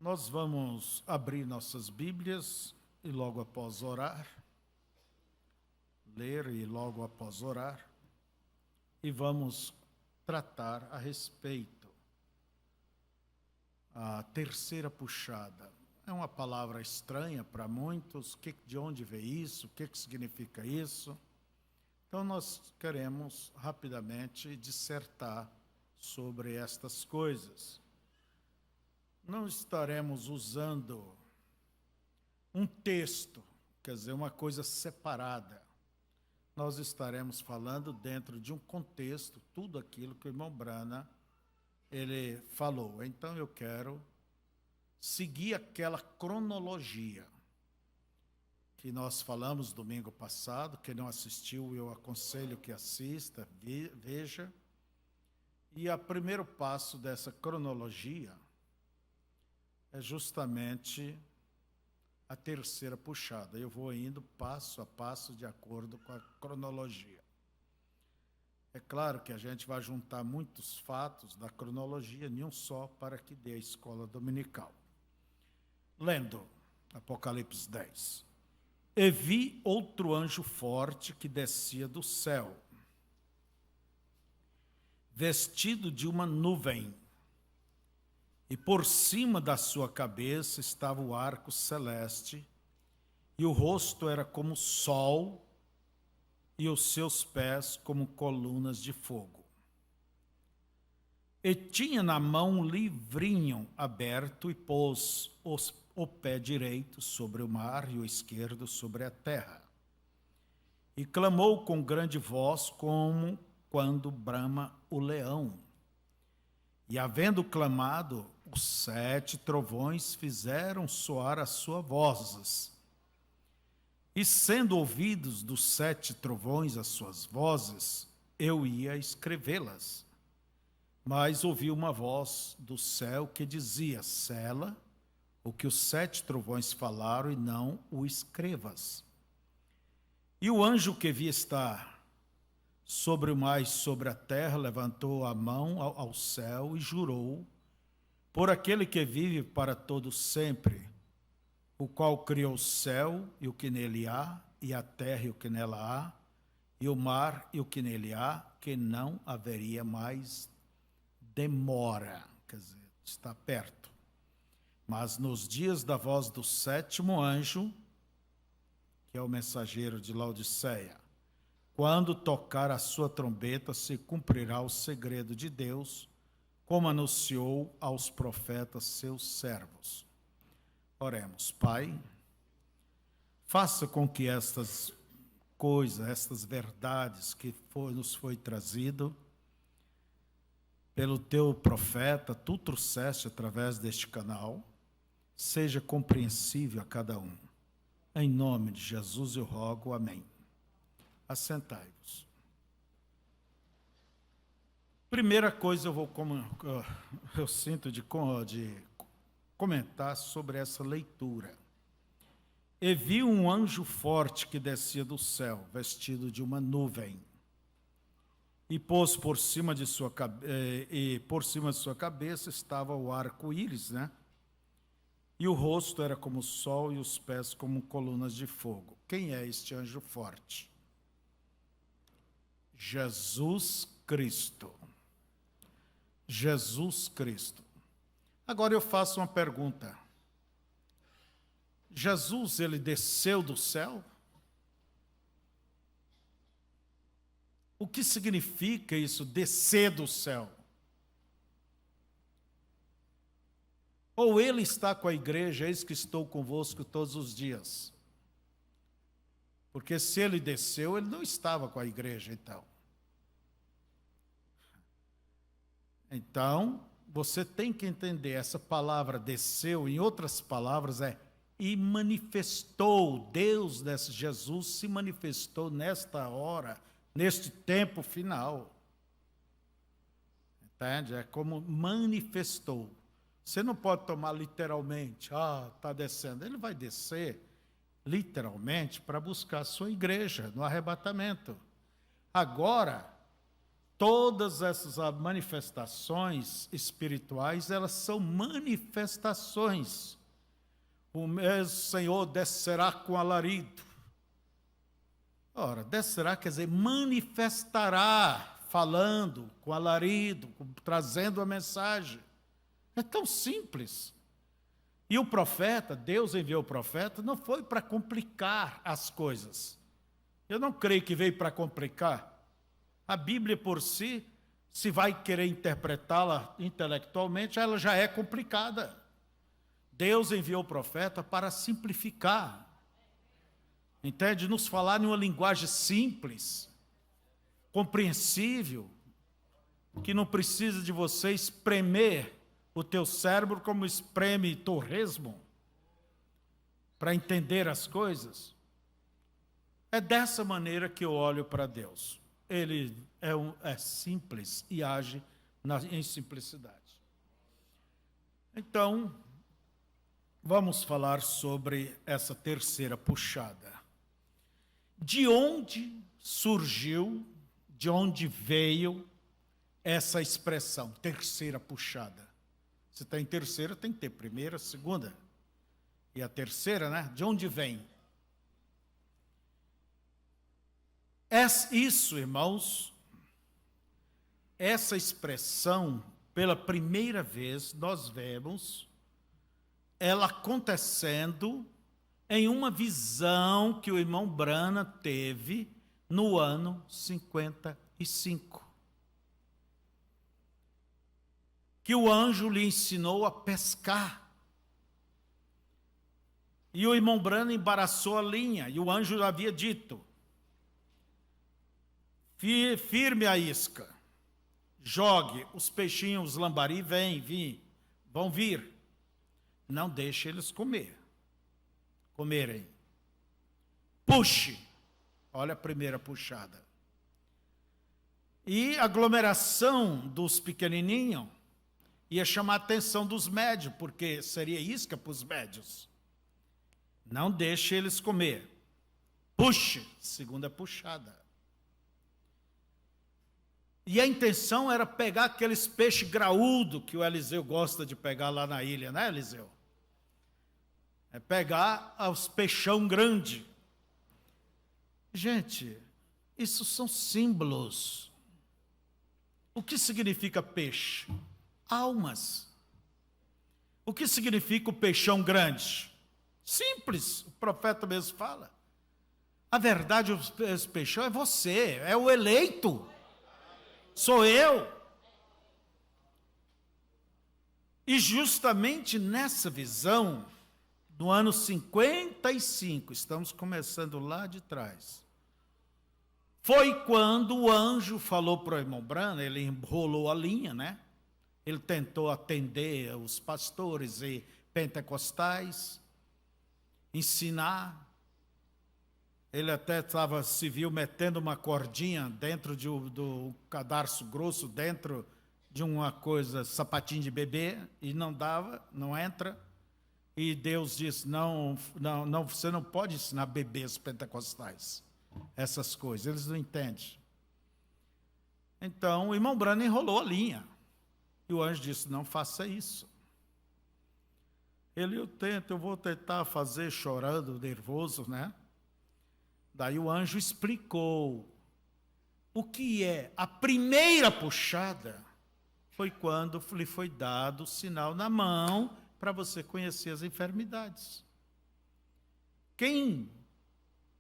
Nós vamos abrir nossas Bíblias e logo após orar, ler e logo após orar, e vamos tratar a respeito. A terceira puxada é uma palavra estranha para muitos. De onde veio isso? O que significa isso? Então nós queremos rapidamente dissertar sobre estas coisas. Não estaremos usando um texto, quer dizer, uma coisa separada. Nós estaremos falando dentro de um contexto, tudo aquilo que o irmão Brana, ele falou. Então eu quero seguir aquela cronologia que nós falamos domingo passado. Quem não assistiu, eu aconselho que assista, veja. E o primeiro passo dessa cronologia é justamente a terceira puxada. Eu vou indo passo a passo de acordo com a cronologia. É claro que a gente vai juntar muitos fatos da cronologia em um só para que dê a escola dominical. Lendo Apocalipse 10. E vi outro anjo forte que descia do céu, vestido de uma nuvem, e por cima da sua cabeça estava o arco celeste, e o rosto era como o sol, e os seus pés como colunas de fogo. E tinha na mão um livrinho aberto, e pôs o pé direito sobre o mar e o esquerdo sobre a terra. E clamou com grande voz, como quando brama o leão. E havendo clamado, os 7 trovões fizeram soar as suas vozes. E sendo ouvidos dos 7 trovões as suas vozes, eu ia escrevê-las. Mas ouvi uma voz do céu que dizia: sela o que os 7 trovões falaram e não o escrevas. E o anjo que vi estar sobre o mar e sobre a terra levantou a mão ao céu e jurou por aquele que vive para todo sempre, o qual criou o céu e o que nele há, e a terra e o que nela há, e o mar e o que nele há, que não haveria mais demora, quer dizer, está perto. Mas nos dias da voz do 7º anjo, que é o mensageiro de Laodiceia, quando tocar a sua trombeta, se cumprirá o segredo de Deus, como anunciou aos profetas seus servos. Oremos. Pai, faça com que estas coisas, estas verdades que nos foi trazido pelo teu profeta, tu trouxeste através deste canal, seja compreensível a cada um. Em nome de Jesus eu rogo, amém. Assentai-vos. Primeira coisa eu sinto de comentar sobre essa leitura. E vi um anjo forte que descia do céu, vestido de uma nuvem, e pôs por cima de sua cabeça estava o arco-íris, né? E o rosto era como o sol e os pés como colunas de fogo. Quem é este anjo forte? Jesus Cristo. Jesus Cristo. Agora eu faço uma pergunta. Jesus, ele desceu do céu? O que significa isso, descer do céu? Ou ele está com a igreja, eis que estou convosco todos os dias? Porque se ele desceu, ele não estava com a igreja, então. Então, você tem que entender, essa palavra desceu, em outras palavras, e manifestou. Deus, Jesus, se manifestou nesta hora, neste tempo final. Entende? É como manifestou. Você não pode tomar literalmente, está descendo. Ele vai descer literalmente para buscar a sua igreja no arrebatamento. Agora, Todas essas manifestações espirituais, elas são manifestações. O mesmo Senhor descerá com alarido. Ora, descerá quer dizer manifestará, falando com alarido, trazendo a mensagem. É tão simples. E o profeta, Deus enviou o profeta, não foi para complicar as coisas. Eu não creio que veio para complicar. A Bíblia por si, se vai querer interpretá-la intelectualmente, ela já é complicada. Deus enviou o profeta para simplificar. Entende? Nos falar em uma linguagem simples, compreensível, que não precisa de você espremer o teu cérebro como espreme torresmo para entender as coisas. É dessa maneira que eu olho para Deus. Ele é simples e age em simplicidade. Então, vamos falar sobre essa terceira puxada. De onde surgiu, de onde veio essa expressão, terceira puxada? Se tem terceira, tem que ter primeira, segunda. E a terceira, né? De onde vem? Isso, irmãos, essa expressão, pela primeira vez, nós vemos ela acontecendo em uma visão que o irmão Branham teve no ano 55. Que o anjo lhe ensinou a pescar. E o irmão Branham embaraçou a linha, e o anjo havia dito: firme a isca, jogue, os peixinhos, os lambari vão vir. Não deixe eles comerem. Puxe, olha a primeira puxada. E a aglomeração dos pequenininhos ia chamar a atenção dos médios, porque seria isca para os médios. Não deixe eles comer. Puxe, segunda puxada. E a intenção era pegar aqueles peixes graúdos que o Eliseu gosta de pegar lá na ilha, né, Eliseu? É pegar os peixão grande. Gente, isso são símbolos. O que significa peixe? Almas. O que significa o peixão grande? Simples, o profeta mesmo fala. A verdade, o peixão é você, é o eleito. Sou eu. E justamente nessa visão, no ano 55, estamos começando lá de trás, foi quando o anjo falou para o irmão Branham, ele enrolou a linha, né? Ele tentou atender os pastores e pentecostais, ensinar. Ele até se viu metendo uma cordinha dentro do cadarço grosso, dentro de uma coisa, sapatinho de bebê, e não dava, não entra. E Deus disse, não, você não pode ensinar bebês pentecostais essas coisas, eles não entendem. Então, o irmão Branham enrolou a linha. E o anjo disse, não faça isso. Eu vou tentar fazer chorando, nervoso, né? Daí o anjo explicou o que é a primeira puxada. Foi quando lhe foi dado o sinal na mão para você conhecer as enfermidades. Quem,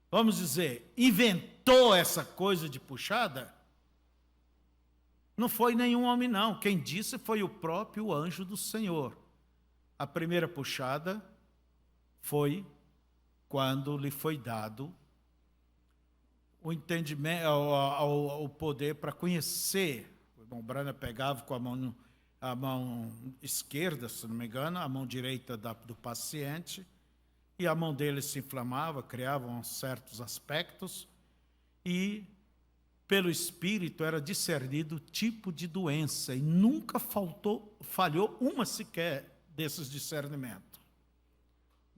vamos dizer, inventou essa coisa de puxada, não foi nenhum homem, não. Quem disse foi o próprio anjo do Senhor. A primeira puxada foi quando lhe foi dado o entendimento, o poder para conhecer. O irmão Branham pegava com a mão esquerda, se não me engano, a mão direita do paciente, e a mão dele se inflamava, criavam certos aspectos, e pelo Espírito era discernido o tipo de doença, e nunca falhou uma sequer desses discernimentos.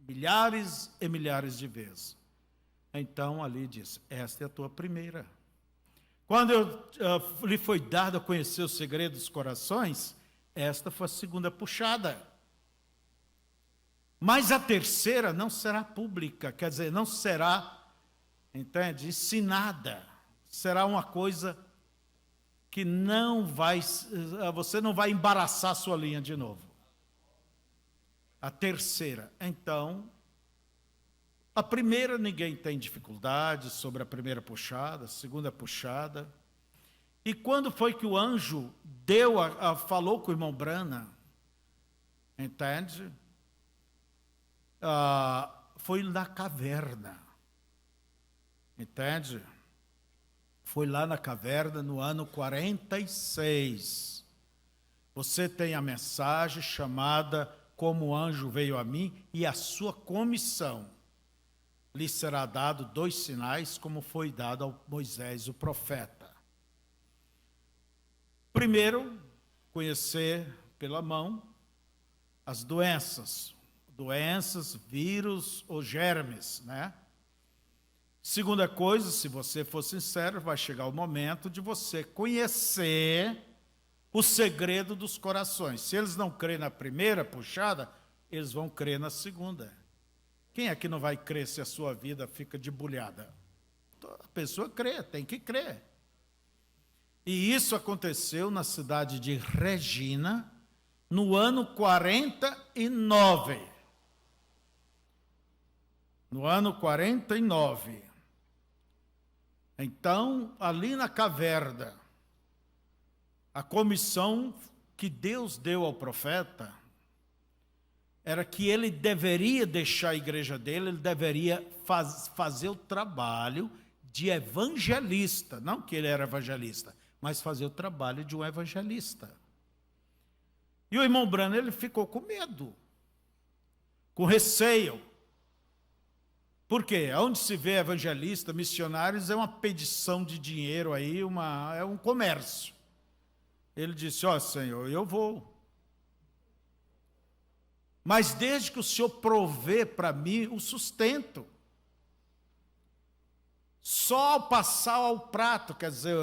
Milhares e milhares de vezes. Então ali diz, esta é a tua primeira. Quando lhe foi dado a conhecer o segredo dos corações, esta foi a segunda puxada. Mas a terceira não será pública, quer dizer, não será, entende, ensinada. Será uma coisa que não vai, você não vai embaraçar a sua linha de novo. A terceira, então, a primeira ninguém tem dificuldade sobre a primeira puxada, a segunda puxada. E quando foi que o anjo falou com o irmão Brana, entende? Foi na caverna, entende? Foi lá na caverna no ano 46. Você tem a mensagem chamada Como o Anjo Veio a Mim, e a sua comissão. Lhe será dado 2 sinais, como foi dado a Moisés, o profeta. Primeiro, conhecer pela mão as doenças, vírus ou germes, né? Segunda coisa, se você for sincero, vai chegar o momento de você conhecer o segredo dos corações. Se eles não crêem na primeira puxada, eles vão crer na segunda. Quem é que não vai crer se a sua vida fica debulhada? A pessoa crê, tem que crer. E isso aconteceu na cidade de Regina, no ano 49. No ano 49. Então, ali na caverna, a comissão que Deus deu ao profeta era que ele deveria deixar a igreja dele, ele deveria fazer o trabalho de evangelista. Não que ele era evangelista, mas fazer o trabalho de um evangelista. E o irmão Branham, ele ficou com medo, com receio. Por quê? Onde se vê evangelista, missionários, é uma pedição de dinheiro aí, é um comércio. Ele disse, Senhor, eu vou. Mas desde que o Senhor provê para mim o sustento. Só ao passar ao prato, quer dizer,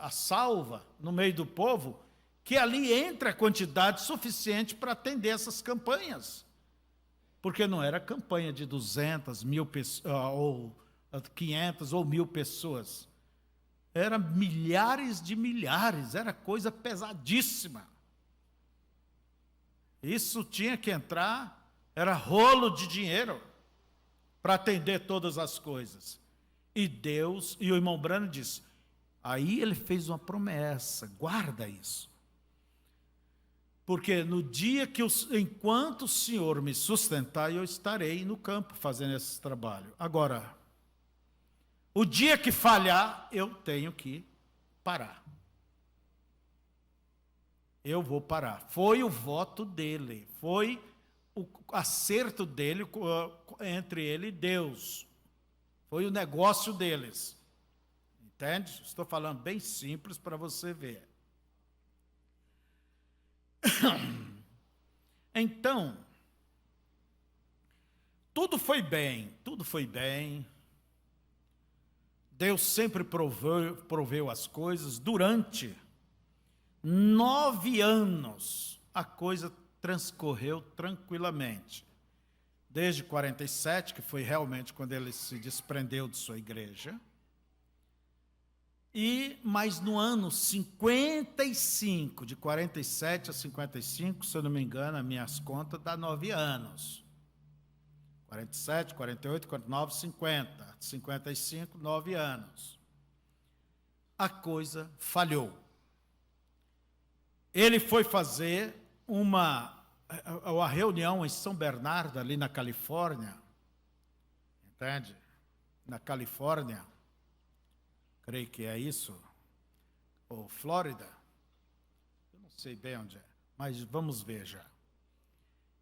a salva no meio do povo, que ali entra a quantidade suficiente para atender essas campanhas. Porque não era campanha de 200, 1.000 pessoas, ou 500 ou 1.000 pessoas. Era milhares de milhares, era coisa pesadíssima. Isso tinha que entrar, era rolo de dinheiro para atender todas as coisas. E Deus, e o irmão Branham disse, aí ele fez uma promessa, guarda isso. Porque no dia que, enquanto o Senhor me sustentar, eu estarei no campo fazendo esse trabalho. Agora, o dia que falhar, eu tenho que parar. Eu vou parar. Foi o voto dele, foi o acerto dele entre ele e Deus. Foi o negócio deles. Entende? Estou falando bem simples para você ver. Então, tudo foi bem, tudo foi bem. Deus sempre proveu as coisas. Durante 9 anos, a coisa transcorreu tranquilamente. Desde 47, que foi realmente quando ele se desprendeu de sua igreja. Mas no ano 55, de 47 a 55, se eu não me engano, as minhas contas, dá 9 anos. 47, 48, 49, 50. 55, 9 anos. A coisa falhou. Ele foi fazer uma reunião em São Bernardo, ali na Califórnia. Entende? Na Califórnia. Creio que é isso. Ou Flórida. Eu não sei bem onde é, mas vamos ver já.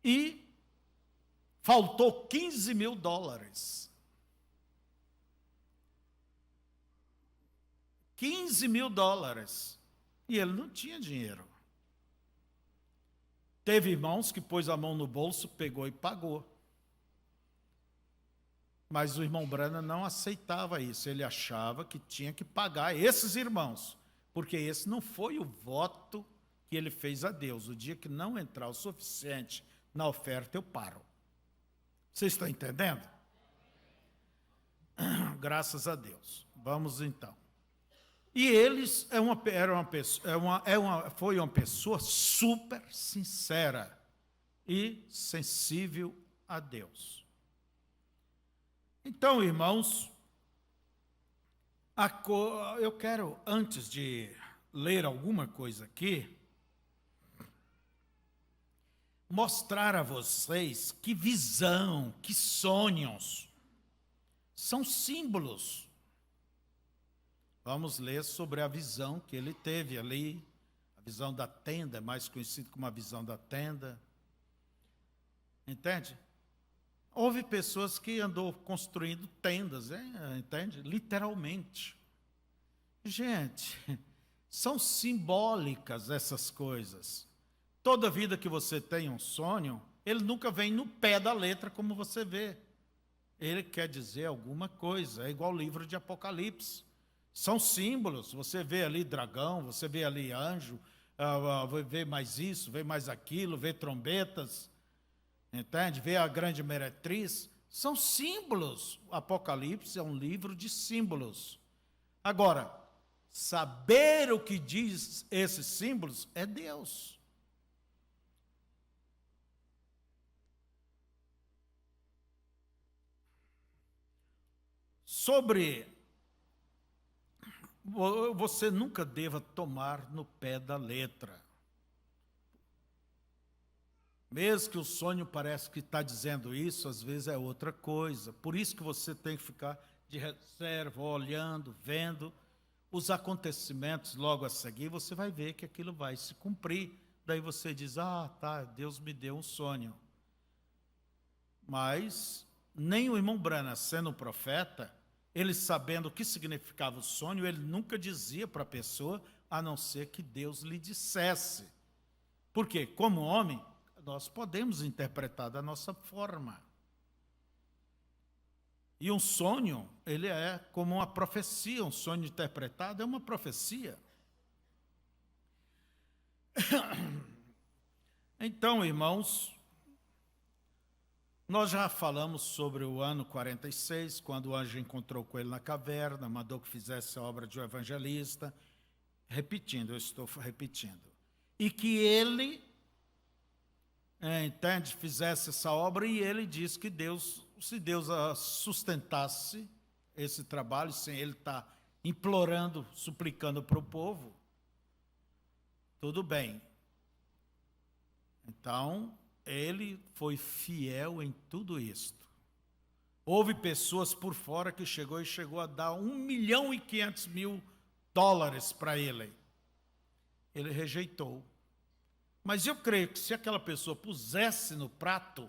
E faltou $15.000. $15.000. E ele não tinha dinheiro. Teve irmãos que pôs a mão no bolso, pegou e pagou. Mas o irmão Branham não aceitava isso, ele achava que tinha que pagar esses irmãos, porque esse não foi o voto que ele fez a Deus. O dia que não entrar o suficiente na oferta, eu paro. Vocês estão entendendo? Graças a Deus. Vamos então. E eles foi uma pessoa super sincera e sensível a Deus. Então, irmãos, eu quero, antes de ler alguma coisa aqui, mostrar a vocês que visão, que sonhos, são símbolos. Vamos ler sobre a visão que ele teve ali, a visão da tenda, mais conhecida como a visão da tenda. Entende? Houve pessoas que andou construindo tendas, entende? Literalmente. Gente, são simbólicas essas coisas. Toda vida que você tem um sonho, ele nunca vem no pé da letra como você vê. Ele quer dizer alguma coisa, é igual o livro de Apocalipse. São símbolos, você vê ali dragão, você vê ali anjo, vê mais isso, vê mais aquilo, vê trombetas, entende? Vê a grande meretriz. São símbolos. O Apocalipse é um livro de símbolos. Agora, saber o que diz esses símbolos é Deus. Você nunca deva tomar no pé da letra. Mesmo que o sonho pareça que está dizendo isso, às vezes é outra coisa. Por isso que você tem que ficar de reserva, olhando, vendo os acontecimentos logo a seguir, você vai ver que aquilo vai se cumprir. Daí você diz, tá, Deus me deu um sonho. Mas nem o irmão Branham, sendo um profeta, ele sabendo o que significava o sonho, ele nunca dizia para a pessoa, a não ser que Deus lhe dissesse. Porque, como homem, nós podemos interpretar da nossa forma. E um sonho, ele é como uma profecia, um sonho interpretado é uma profecia. Então, irmãos, nós já falamos sobre o ano 46, quando o anjo encontrou com ele na caverna, mandou que fizesse a obra de um evangelista, repetindo, eu estou repetindo. E que ele, entende, fizesse essa obra, e ele disse que Deus, se Deus sustentasse esse trabalho, sem ele estar implorando, suplicando para o povo, tudo bem. Então, ele foi fiel em tudo isto. Houve pessoas por fora que chegou a dar $1.500.000 para ele. Ele rejeitou. Mas eu creio que se aquela pessoa pusesse no prato,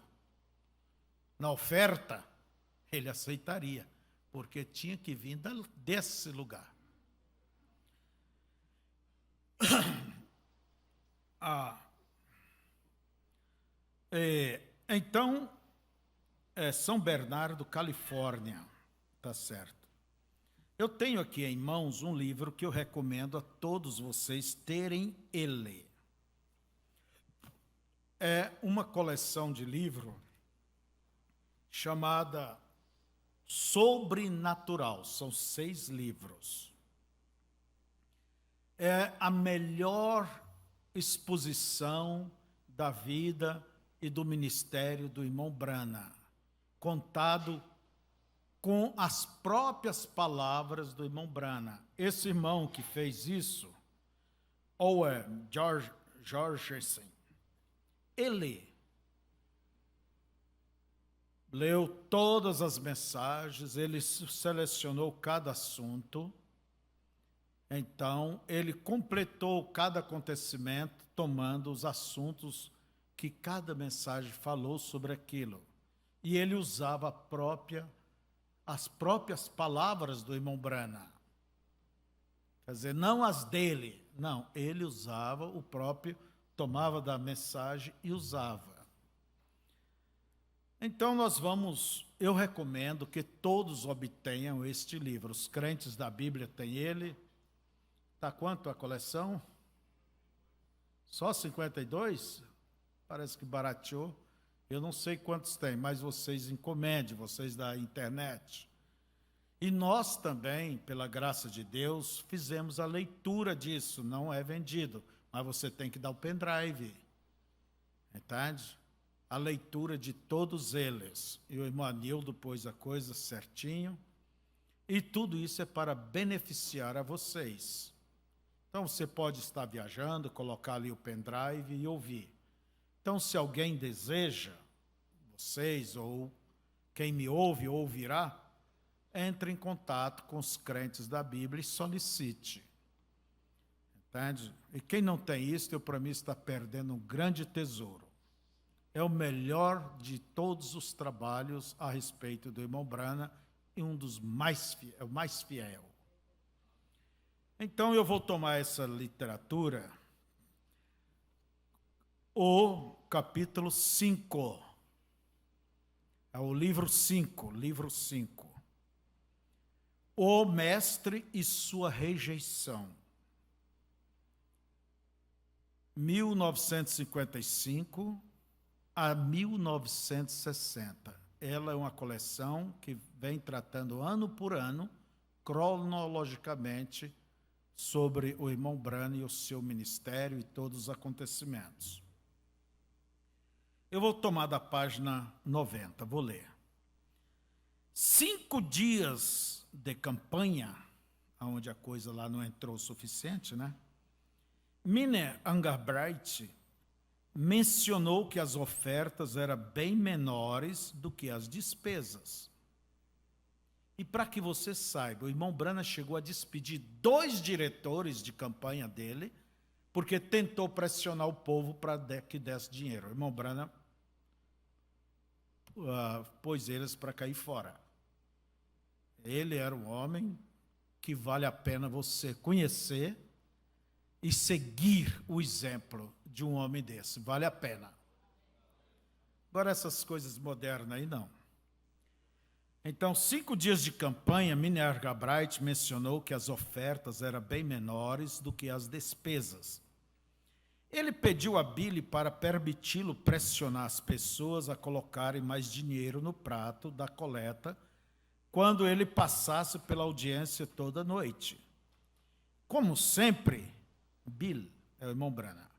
na oferta, ele aceitaria, porque tinha que vir desse lugar. Então, São Bernardo, Califórnia, tá certo. Eu tenho aqui em mãos um livro que eu recomendo a todos vocês terem ele. É uma coleção de livro chamada Sobrenatural, são 6 livros. É a melhor exposição da vida e do ministério do irmão Branham, contado com as próprias palavras do irmão Branham. Esse irmão que fez isso, Owen Georgeson, ele leu todas as mensagens, ele selecionou cada assunto, então ele completou cada acontecimento, tomando os assuntos que cada mensagem falou sobre aquilo. E ele usava as próprias palavras do irmão Branham. Quer dizer, não as dele, não, ele usava o próprio, tomava da mensagem e usava. Então eu recomendo que todos obtenham este livro. Os crentes da Bíblia têm ele. Está quanto a coleção? Só 52? Parece que barateou. Eu não sei quantos tem, mas vocês encomendem, vocês da internet. E nós também, pela graça de Deus, fizemos a leitura disso. Não é vendido, mas você tem que dar o pendrive. Entende? A leitura de todos eles. E o irmão Anildo pôs a coisa certinho. E tudo isso é para beneficiar a vocês. Então você pode estar viajando, colocar ali o pendrive e ouvir. Então, se alguém deseja, vocês ou quem me ouve ou ouvirá, entre em contato com os crentes da Bíblia e solicite. Entende? E quem não tem isso, eu para mim está perdendo um grande tesouro. É o melhor de todos os trabalhos a respeito do irmão Brana e um dos mais fiel. Então eu vou tomar essa literatura, o capítulo 5, é o livro 5, O Mestre e sua rejeição. 1955 a 1960. Ela é uma coleção que vem tratando ano por ano, cronologicamente, sobre o irmão Brana e o seu ministério e todos os acontecimentos. Eu vou tomar da página 90, vou ler. 5 dias de campanha, onde a coisa lá não entrou o suficiente, né? Miner Angarbright mencionou que as ofertas eram bem menores do que as despesas. E para que você saiba, o irmão Brana chegou a despedir 2 diretores de campanha dele, porque tentou pressionar o povo para que desse dinheiro. O irmão Brana pôs eles para cair fora. Ele era um homem que vale a pena você conhecer e seguir o exemplo de um homem desse. Vale a pena. Agora essas coisas modernas aí não. Então, 5 dias de campanha, Miner Angarbright mencionou que as ofertas eram bem menores do que as despesas. Ele pediu a Billy para permiti-lo pressionar as pessoas a colocarem mais dinheiro no prato da coleta quando ele passasse pela audiência toda noite. Como sempre, Bill, é o irmão Brana,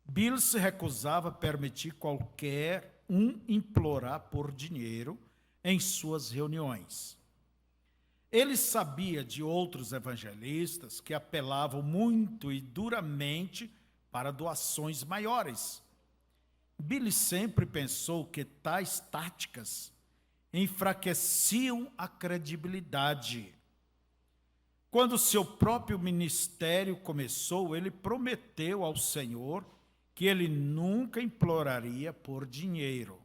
Bill se recusava a permitir qualquer um implorar por dinheiro em suas reuniões. Ele sabia de outros evangelistas que apelavam muito e duramente para doações maiores. Billy sempre pensou que tais táticas enfraqueciam a credibilidade. Quando seu próprio ministério começou, ele prometeu ao Senhor que ele nunca imploraria por dinheiro.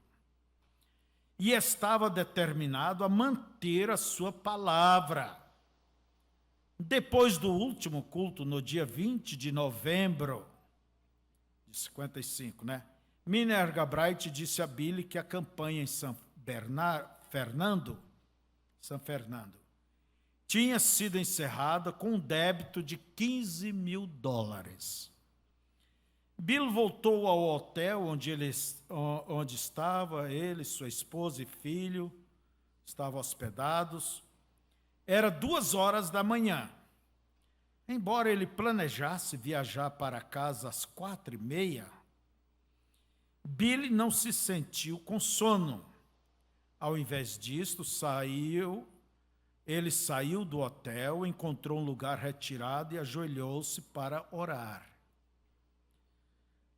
E estava determinado a manter a sua palavra. Depois do último culto, no dia 20 de novembro de 55, né? Miner Angarbright disse a Billy que a campanha em São Fernando, tinha sido encerrada com um débito de $15 mil. Bill voltou ao hotel onde estava ele, sua esposa e filho, estavam hospedados. Era 2h da manhã. Embora ele planejasse viajar para casa às 4h30, Billy não se sentiu com sono. Ao invés disto, ele saiu do hotel, encontrou um lugar retirado e ajoelhou-se para orar.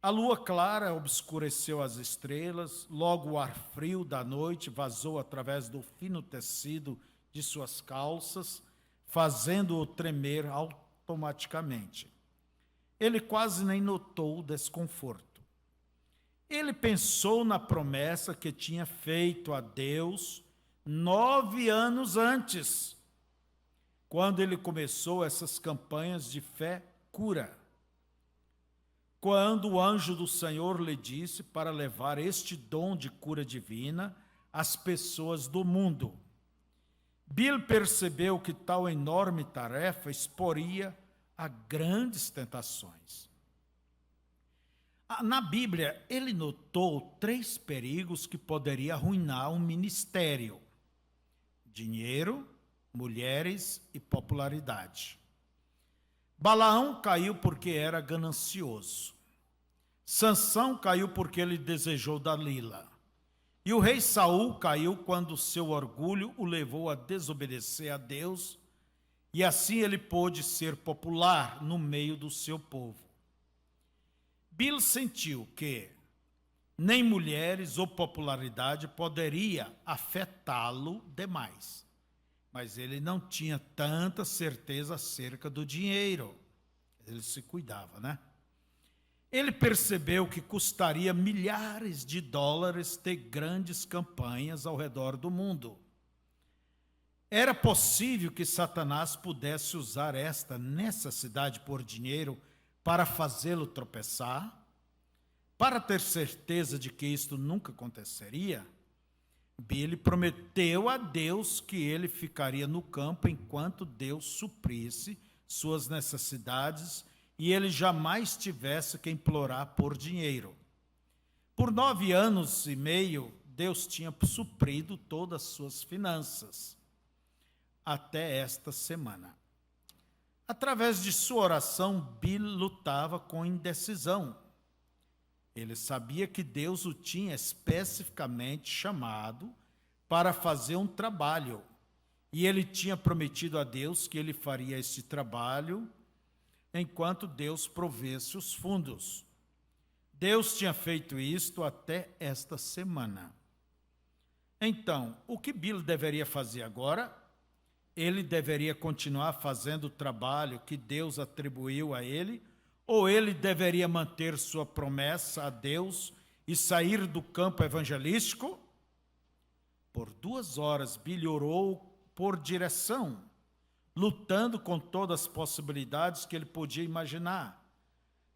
A lua clara obscureceu as estrelas, logo o ar frio da noite vazou através do fino tecido de suas calças, fazendo-o tremer automaticamente. Ele quase nem notou o desconforto. Ele pensou na promessa que tinha feito a Deus 9 anos antes, quando ele começou essas campanhas de fé cura. Quando o anjo do Senhor lhe disse para levar este dom de cura divina as pessoas do mundo. Bill percebeu que tal enorme tarefa exporia a grandes tentações. Na Bíblia, ele notou 3 perigos que poderiam arruinar um ministério: dinheiro, mulheres e popularidade. Balaão caiu porque era ganancioso. Sansão caiu porque ele desejou Dalila. E o rei Saul caiu quando seu orgulho o levou a desobedecer a Deus, e assim ele pôde ser popular no meio do seu povo. Bill sentiu que nem mulheres ou popularidade poderia afetá-lo demais, mas ele não tinha tanta certeza acerca do dinheiro. Ele se cuidava, né? Ele percebeu que custaria milhares de dólares ter grandes campanhas ao redor do mundo. Era possível que Satanás pudesse usar esta necessidade por dinheiro para fazê-lo tropeçar? Para ter certeza de que isto nunca aconteceria, Billy prometeu a Deus que ele ficaria no campo enquanto Deus suprisse suas necessidades e ele jamais tivesse que implorar por dinheiro. Por 9 anos e meio, Deus tinha suprido todas as suas finanças, até esta semana. Através de sua oração, Bill lutava com indecisão. Ele sabia que Deus o tinha especificamente chamado para fazer um trabalho, e ele tinha prometido a Deus que ele faria esse trabalho enquanto Deus provesse os fundos. Deus tinha feito isto até esta semana. Então, o que Bill deveria fazer agora? Ele deveria continuar fazendo o trabalho que Deus atribuiu a ele, ou ele deveria manter sua promessa a Deus e sair do campo evangelístico? Por 2 horas, Bill orou por direção, lutando com todas as possibilidades que ele podia imaginar.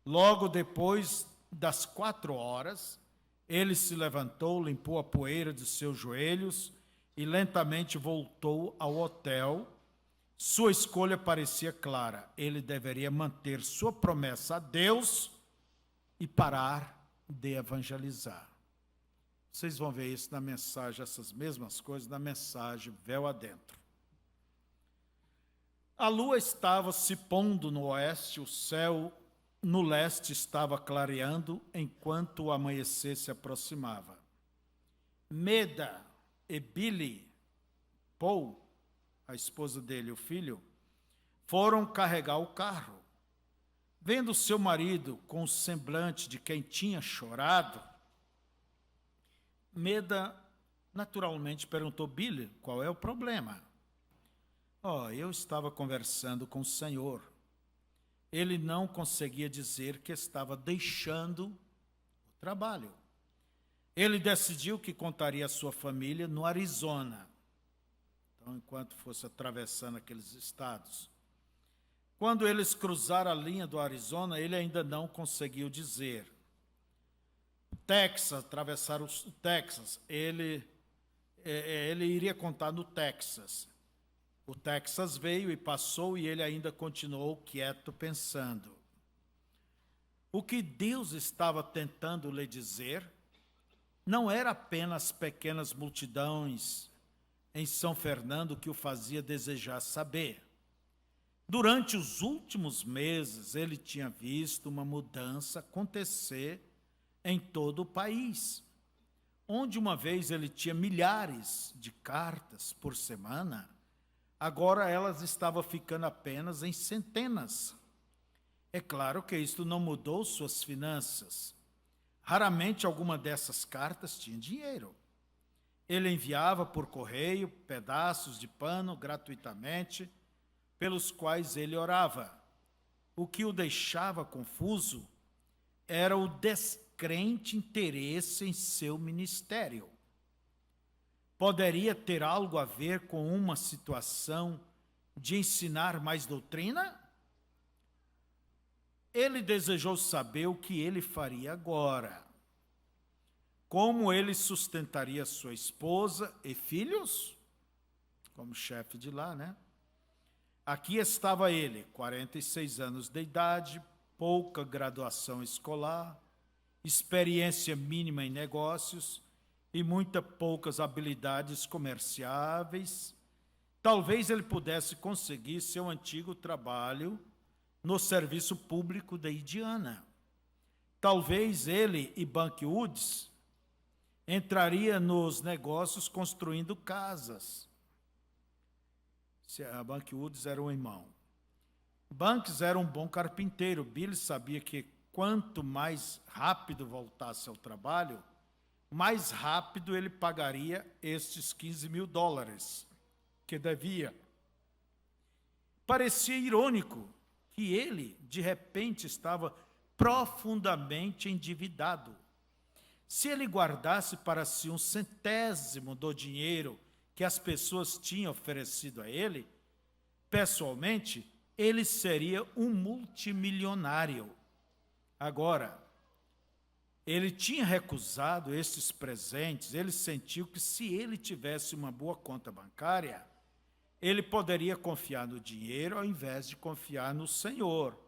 Logo depois das 4 horas, ele se levantou, limpou a poeira de seus joelhos e lentamente voltou ao hotel. Sua escolha parecia clara: ele deveria manter sua promessa a Deus e parar de evangelizar. Vocês vão ver isso na mensagem, essas mesmas coisas na mensagem Véu Adentro. A lua estava se pondo no oeste, o céu no leste estava clareando enquanto o amanhecer se aproximava. Meda e Billy, Paul, a esposa dele, o filho, foram carregar o carro. Vendo seu marido com o semblante de quem tinha chorado, Meda naturalmente perguntou: Billy, qual é o problema? Eu estava conversando com o Senhor. Ele não conseguia dizer que estava deixando o trabalho. Ele decidiu que contaria a sua família no Arizona. Então, enquanto fosse atravessando aqueles estados. Quando eles cruzaram a linha do Arizona, ele ainda não conseguiu dizer. Texas, atravessaram o Texas, ele iria contar no Texas. O Texas veio e passou e ele ainda continuou quieto pensando. O que Deus estava tentando lhe dizer não era apenas pequenas multidões em São Fernando que o fazia desejar saber. Durante os últimos meses, ele tinha visto uma mudança acontecer em todo o país. Onde uma vez ele tinha milhares de cartas por semana, agora elas estavam ficando apenas em centenas. É claro que isto não mudou suas finanças. Raramente alguma dessas cartas tinha dinheiro. Ele enviava por correio pedaços de pano gratuitamente, pelos quais ele orava. O que o deixava confuso era o descrente interesse em seu ministério. Poderia ter algo a ver com uma situação de ensinar mais doutrina? Ele desejou saber o que ele faria agora. como ele sustentaria sua esposa e filhos, como chefe de lá, né? Aqui estava ele, 46 anos de idade, pouca graduação escolar, experiência mínima em negócios e muitas poucas habilidades comerciáveis. Talvez ele pudesse conseguir seu antigo trabalho no serviço público da Indiana. Talvez ele e Bank Woods entraria nos negócios construindo casas. A Bank Woods era um irmão. Banks era um bom carpinteiro. Billy sabia que quanto mais rápido voltasse ao trabalho, mais rápido ele pagaria estes $15.000 que devia. Parecia irônico que ele, de repente, estava profundamente endividado. Se ele guardasse para si 1/100º do dinheiro que as pessoas tinham oferecido a ele, pessoalmente, ele seria um multimilionário. Agora, ele tinha recusado estes presentes, ele sentiu que se ele tivesse uma boa conta bancária, ele poderia confiar no dinheiro ao invés de confiar no Senhor.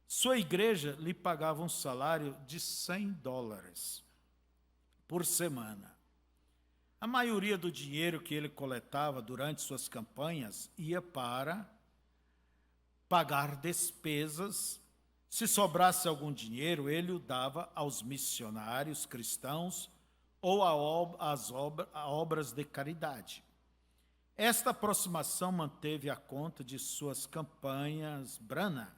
Sua igreja lhe pagava um salário de $100 por semana. A maioria do dinheiro que ele coletava durante suas campanhas ia para pagar despesas. Se sobrasse algum dinheiro, ele o dava aos missionários cristãos ou às obras de caridade. Esta aproximação manteve a conta de suas campanhas Brana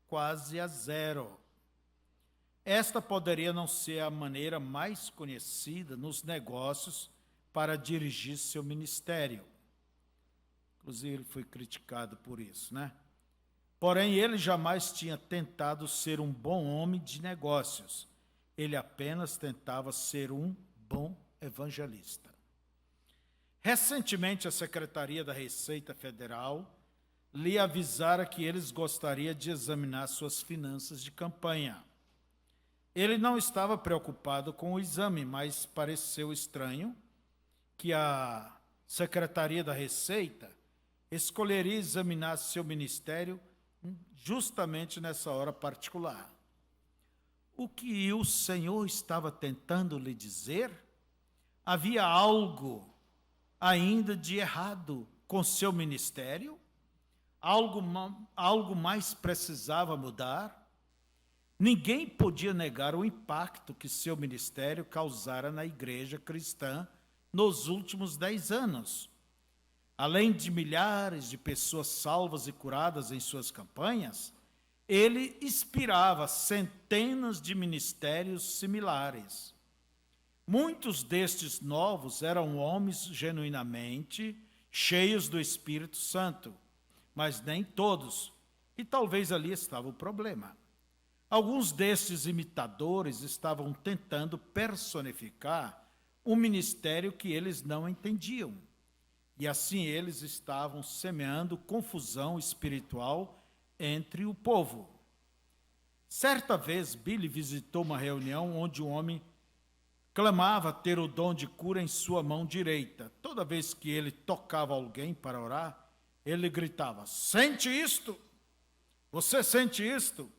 quase a zero. Esta poderia não ser a maneira mais conhecida nos negócios para dirigir seu ministério. Inclusive, ele foi criticado por isso, né? Porém, ele jamais tinha tentado ser um bom homem de negócios. Ele apenas tentava ser um bom evangelista. Recentemente, a Secretaria da Receita Federal lhe avisara que eles gostariam de examinar suas finanças de campanha. Ele não estava preocupado com o exame, mas pareceu estranho que a Secretaria da Receita escolheria examinar seu ministério justamente nessa hora particular. O que o Senhor estava tentando lhe dizer? Havia algo ainda de errado com seu ministério? Algo mais precisava mudar? Ninguém podia negar o impacto que seu ministério causara na igreja cristã nos últimos 10 anos. Além de milhares de pessoas salvas e curadas em suas campanhas, ele inspirava centenas de ministérios similares. Muitos destes novos eram homens genuinamente cheios do Espírito Santo, mas nem todos, e talvez ali estava o problema. Alguns destes imitadores estavam tentando personificar um ministério que eles não entendiam. E assim eles estavam semeando confusão espiritual entre o povo. Certa vez, Billy visitou uma reunião onde um homem clamava ter o dom de cura em sua mão direita. Toda vez que ele tocava alguém para orar, ele gritava: "Sente isto? Você sente isto?"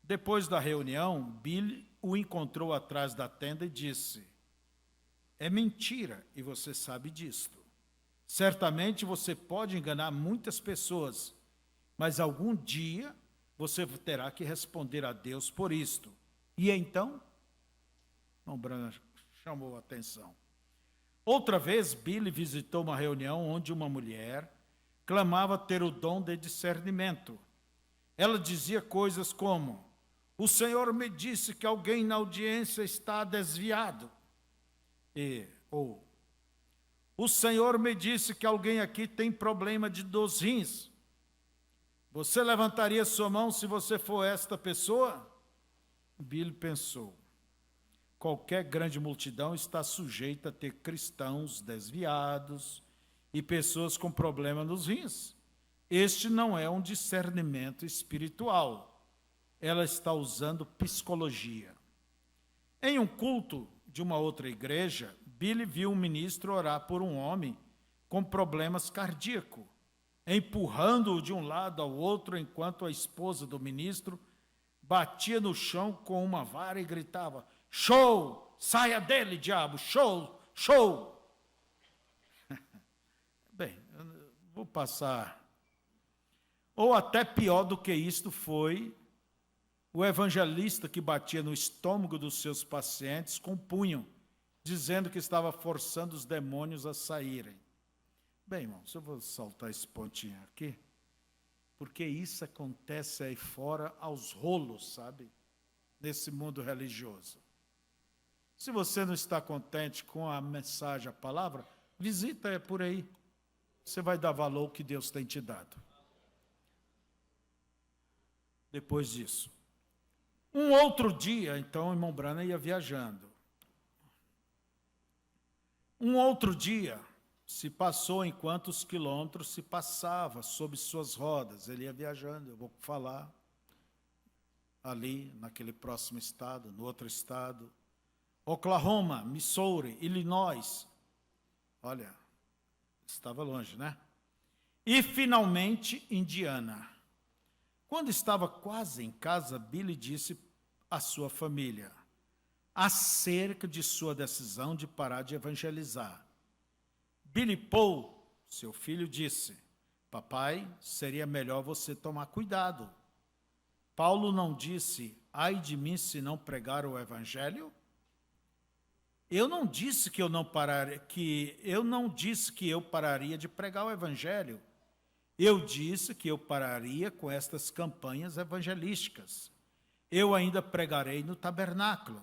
Depois da reunião, Billy o encontrou atrás da tenda e disse: "É mentira e você sabe disto. Certamente você pode enganar muitas pessoas, mas algum dia você terá que responder a Deus por isto." E então, irmão Branham chamou a atenção. Outra vez, Billy visitou uma reunião onde uma mulher clamava ter o dom de discernimento. Ela dizia coisas como: "O Senhor me disse que alguém na audiência está desviado." Ou "O Senhor me disse que alguém aqui tem problema dos rins. Você levantaria sua mão se você for esta pessoa?" Billy pensou: qualquer grande multidão está sujeita a ter cristãos desviados e pessoas com problema nos rins. Este não é um discernimento espiritual. Ela está usando psicologia. Em um culto de uma outra igreja, Billy viu um ministro orar por um homem com problemas cardíacos, empurrando-o de um lado ao outro, enquanto a esposa do ministro batia no chão com uma vara e gritava: "Show! Saia dele, diabo! Show! Show!" Bem, eu vou passar. Ou até pior do que isto foi o evangelista que batia no estômago dos seus pacientes com um punho, dizendo que estava forçando os demônios a saírem. Bem, irmãos, eu vou saltar esse pontinho aqui, porque isso acontece aí fora aos rolos, sabe? Nesse mundo religioso. Se você não está contente com a mensagem, a palavra, visita por aí. Você vai dar valor ao que Deus tem te dado. Depois disso. Um outro dia, então, o irmão Branham ia viajando. Um outro dia se passou enquanto os quilômetros se passava sob suas rodas. Ele ia viajando, eu vou falar, ali, naquele próximo estado, no outro estado. Oklahoma, Missouri, Illinois. Olha, estava longe, né? E, finalmente, Indiana. Quando estava quase em casa, Billy disse à sua família acerca de sua decisão de parar de evangelizar. Billy Paul, seu filho, disse: "Papai, seria melhor você tomar cuidado. Paulo não disse: ai de mim se não pregar o evangelho? Eu não disse que eu pararia de pregar o evangelho. Eu disse que eu pararia com estas campanhas evangelísticas. Eu ainda pregarei no tabernáculo.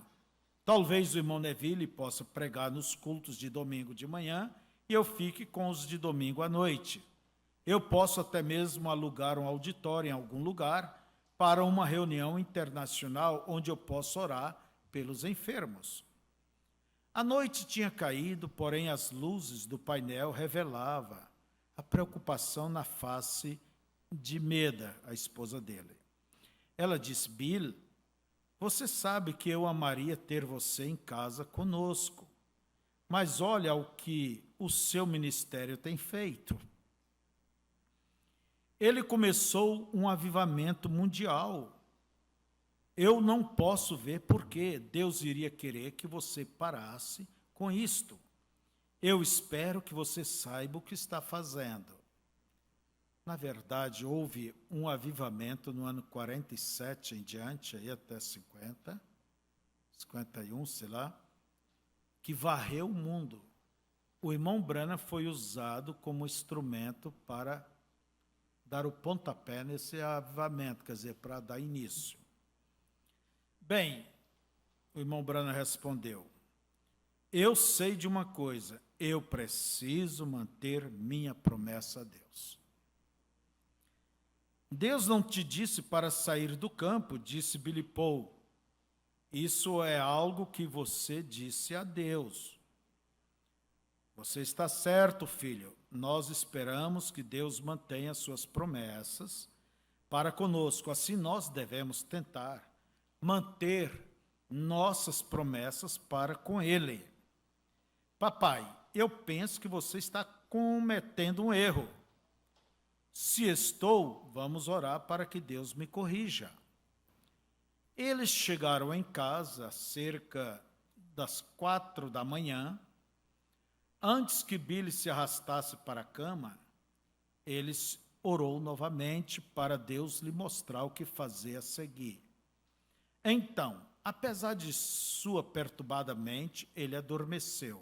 Talvez o irmão Neville possa pregar nos cultos de domingo de manhã e eu fique com os de domingo à noite. Eu posso até mesmo alugar um auditório em algum lugar para uma reunião internacional onde eu possa orar pelos enfermos." A noite tinha caído, porém as luzes do painel revelavam a preocupação na face de Meda, a esposa dele. Ela disse: "Bill, você sabe que eu amaria ter você em casa conosco, mas olha o que o seu ministério tem feito. Ele começou um avivamento mundial. Eu não posso ver por que Deus iria querer que você parasse com isto. Eu espero que você saiba o que está fazendo." Na verdade, houve um avivamento no ano 47 em diante, aí até 50, 51, sei lá, que varreu o mundo. O irmão Branham foi usado como instrumento para dar o pontapé nesse avivamento, quer dizer, para dar início. Bem, o irmão Branham respondeu: "Eu sei de uma coisa, eu preciso manter minha promessa a Deus." "Deus não te disse para sair do campo", disse Billy Paul. "Isso é algo que você disse a Deus." "Você está certo, filho. Nós esperamos que Deus mantenha suas promessas para conosco. Assim nós devemos tentar manter nossas promessas para com Ele." "Papai, eu penso que você está cometendo um erro." "Se estou, vamos orar para que Deus me corrija." Eles chegaram em casa cerca das 4 da manhã. Antes que Billy se arrastasse para a cama, ele orou novamente para Deus lhe mostrar o que fazer a seguir. Então, apesar de sua perturbada mente, ele adormeceu.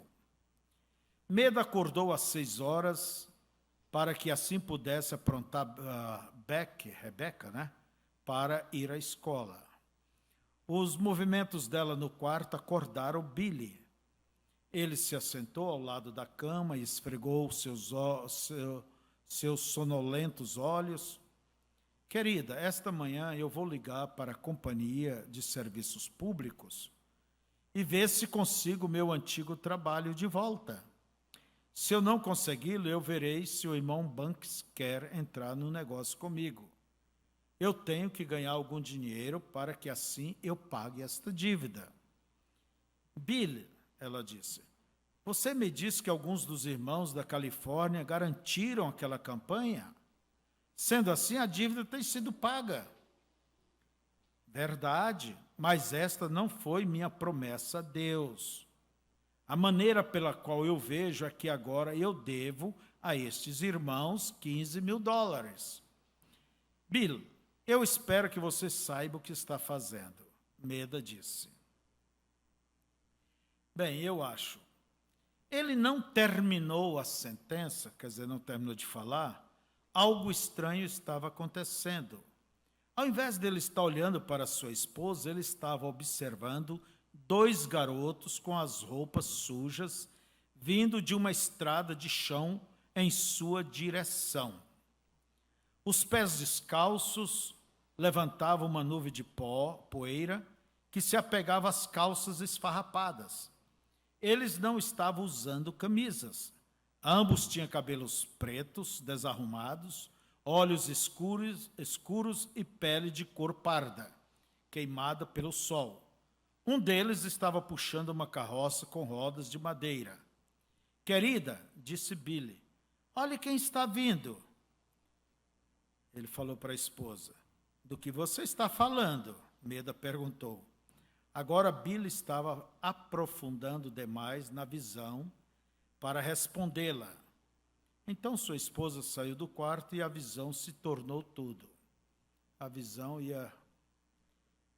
Meda acordou às 6 horas para que assim pudesse aprontar Rebeca, né, para ir à escola. Os movimentos dela no quarto acordaram Billy. Ele se assentou ao lado da cama e esfregou seus sonolentos olhos. "Querida, esta manhã eu vou ligar para a Companhia de Serviços Públicos e ver se consigo meu antigo trabalho de volta. Se eu não consegui-lo, eu verei se o irmão Banks quer entrar no negócio comigo. Eu tenho que ganhar algum dinheiro para que assim eu pague esta dívida." "Billy, ela disse. Você me disse que alguns dos irmãos da Califórnia garantiram aquela campanha? Sendo assim, a dívida tem sido paga. Verdade, mas esta não foi minha promessa a Deus. A maneira pela qual eu vejo é que agora eu devo a estes irmãos $15.000. Bill, eu espero que você saiba o que está fazendo, Meda disse. Bem, eu acho. Ele não terminou a sentença, quer dizer, não terminou de falar, algo estranho estava acontecendo. Ao invés dele estar olhando para sua esposa, ele estava observando 2 garotos com as roupas sujas, vindo de uma estrada de chão em sua direção. Os pés descalços levantavam uma nuvem de poeira, que se apegava às calças esfarrapadas. Eles não estavam usando camisas. Ambos tinham cabelos pretos, desarrumados, olhos escuros e pele de cor parda, queimada pelo sol. Um deles estava puxando uma carroça com rodas de madeira. Querida, disse Billy, olhe quem está vindo. Ele falou para a esposa. Do que você está falando? Meda perguntou. Agora Billy estava aprofundando demais na visão para respondê-la. Então sua esposa saiu do quarto e a visão se tornou tudo. A visão ia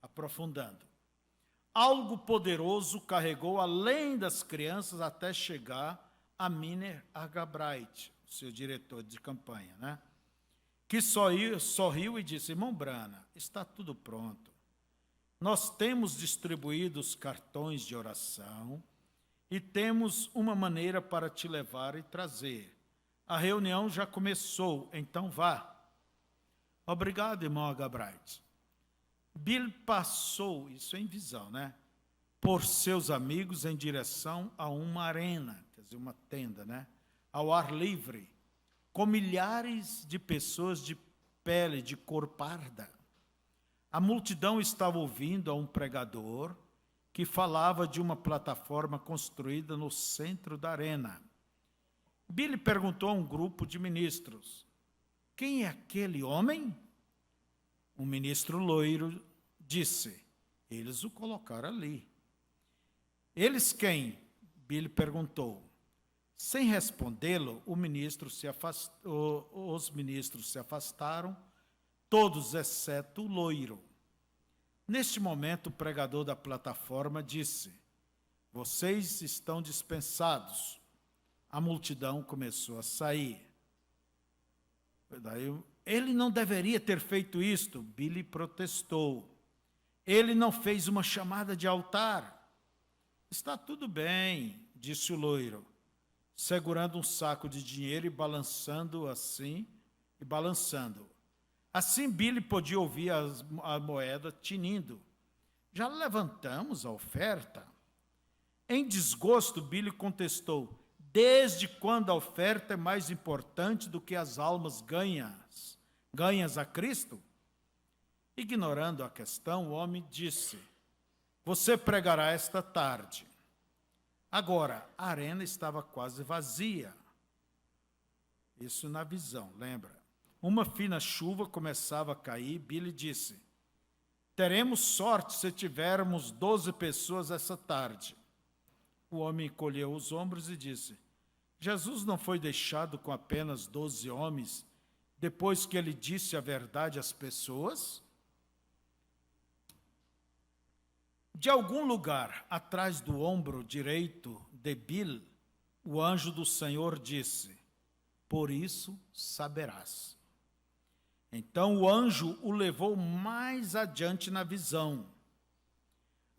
aprofundando. Algo poderoso carregou além das crianças até chegar a Miner Argabright, seu diretor de campanha, né? Que sorriu e disse, irmão Brana, está tudo pronto. Nós temos distribuído os cartões de oração e temos uma maneira para te levar e trazer. A reunião já começou, então vá. Obrigado, irmão Argabright. Bill passou, isso é em visão, né? Por seus amigos em direção a uma arena, quer dizer, uma tenda, né? Ao ar livre, com milhares de pessoas de pele de cor parda. A multidão estava ouvindo a um pregador que falava de uma plataforma construída no centro da arena. Billy perguntou a um grupo de ministros, quem é aquele homem? Um ministro loiro disse, eles o colocaram ali. Eles quem? Billy perguntou. Sem respondê-lo, os ministros se afastaram, todos exceto o loiro. Neste momento, o pregador da plataforma disse, vocês estão dispensados. A multidão começou a sair. Daí, ele não deveria ter feito isto, Billy protestou. Ele não fez uma chamada de altar. Está tudo bem, disse o loiro, segurando um saco de dinheiro e balançando assim, Assim, Billy podia ouvir a moeda tinindo. Já levantamos a oferta? Em desgosto, Billy contestou, desde quando a oferta é mais importante do que as almas ganhas a Cristo? Ignorando a questão, o homem disse, você pregará esta tarde. Agora, a arena estava quase vazia. Isso na visão, lembra? Uma fina chuva começava a cair. Billy disse, teremos sorte se tivermos 12 pessoas essa tarde. O homem encolheu os ombros e disse, Jesus não foi deixado com apenas 12 homens, depois que ele disse a verdade às pessoas? De algum lugar, atrás do ombro direito de Bill, o anjo do Senhor disse, por isso saberás. Então o anjo o levou mais adiante na visão.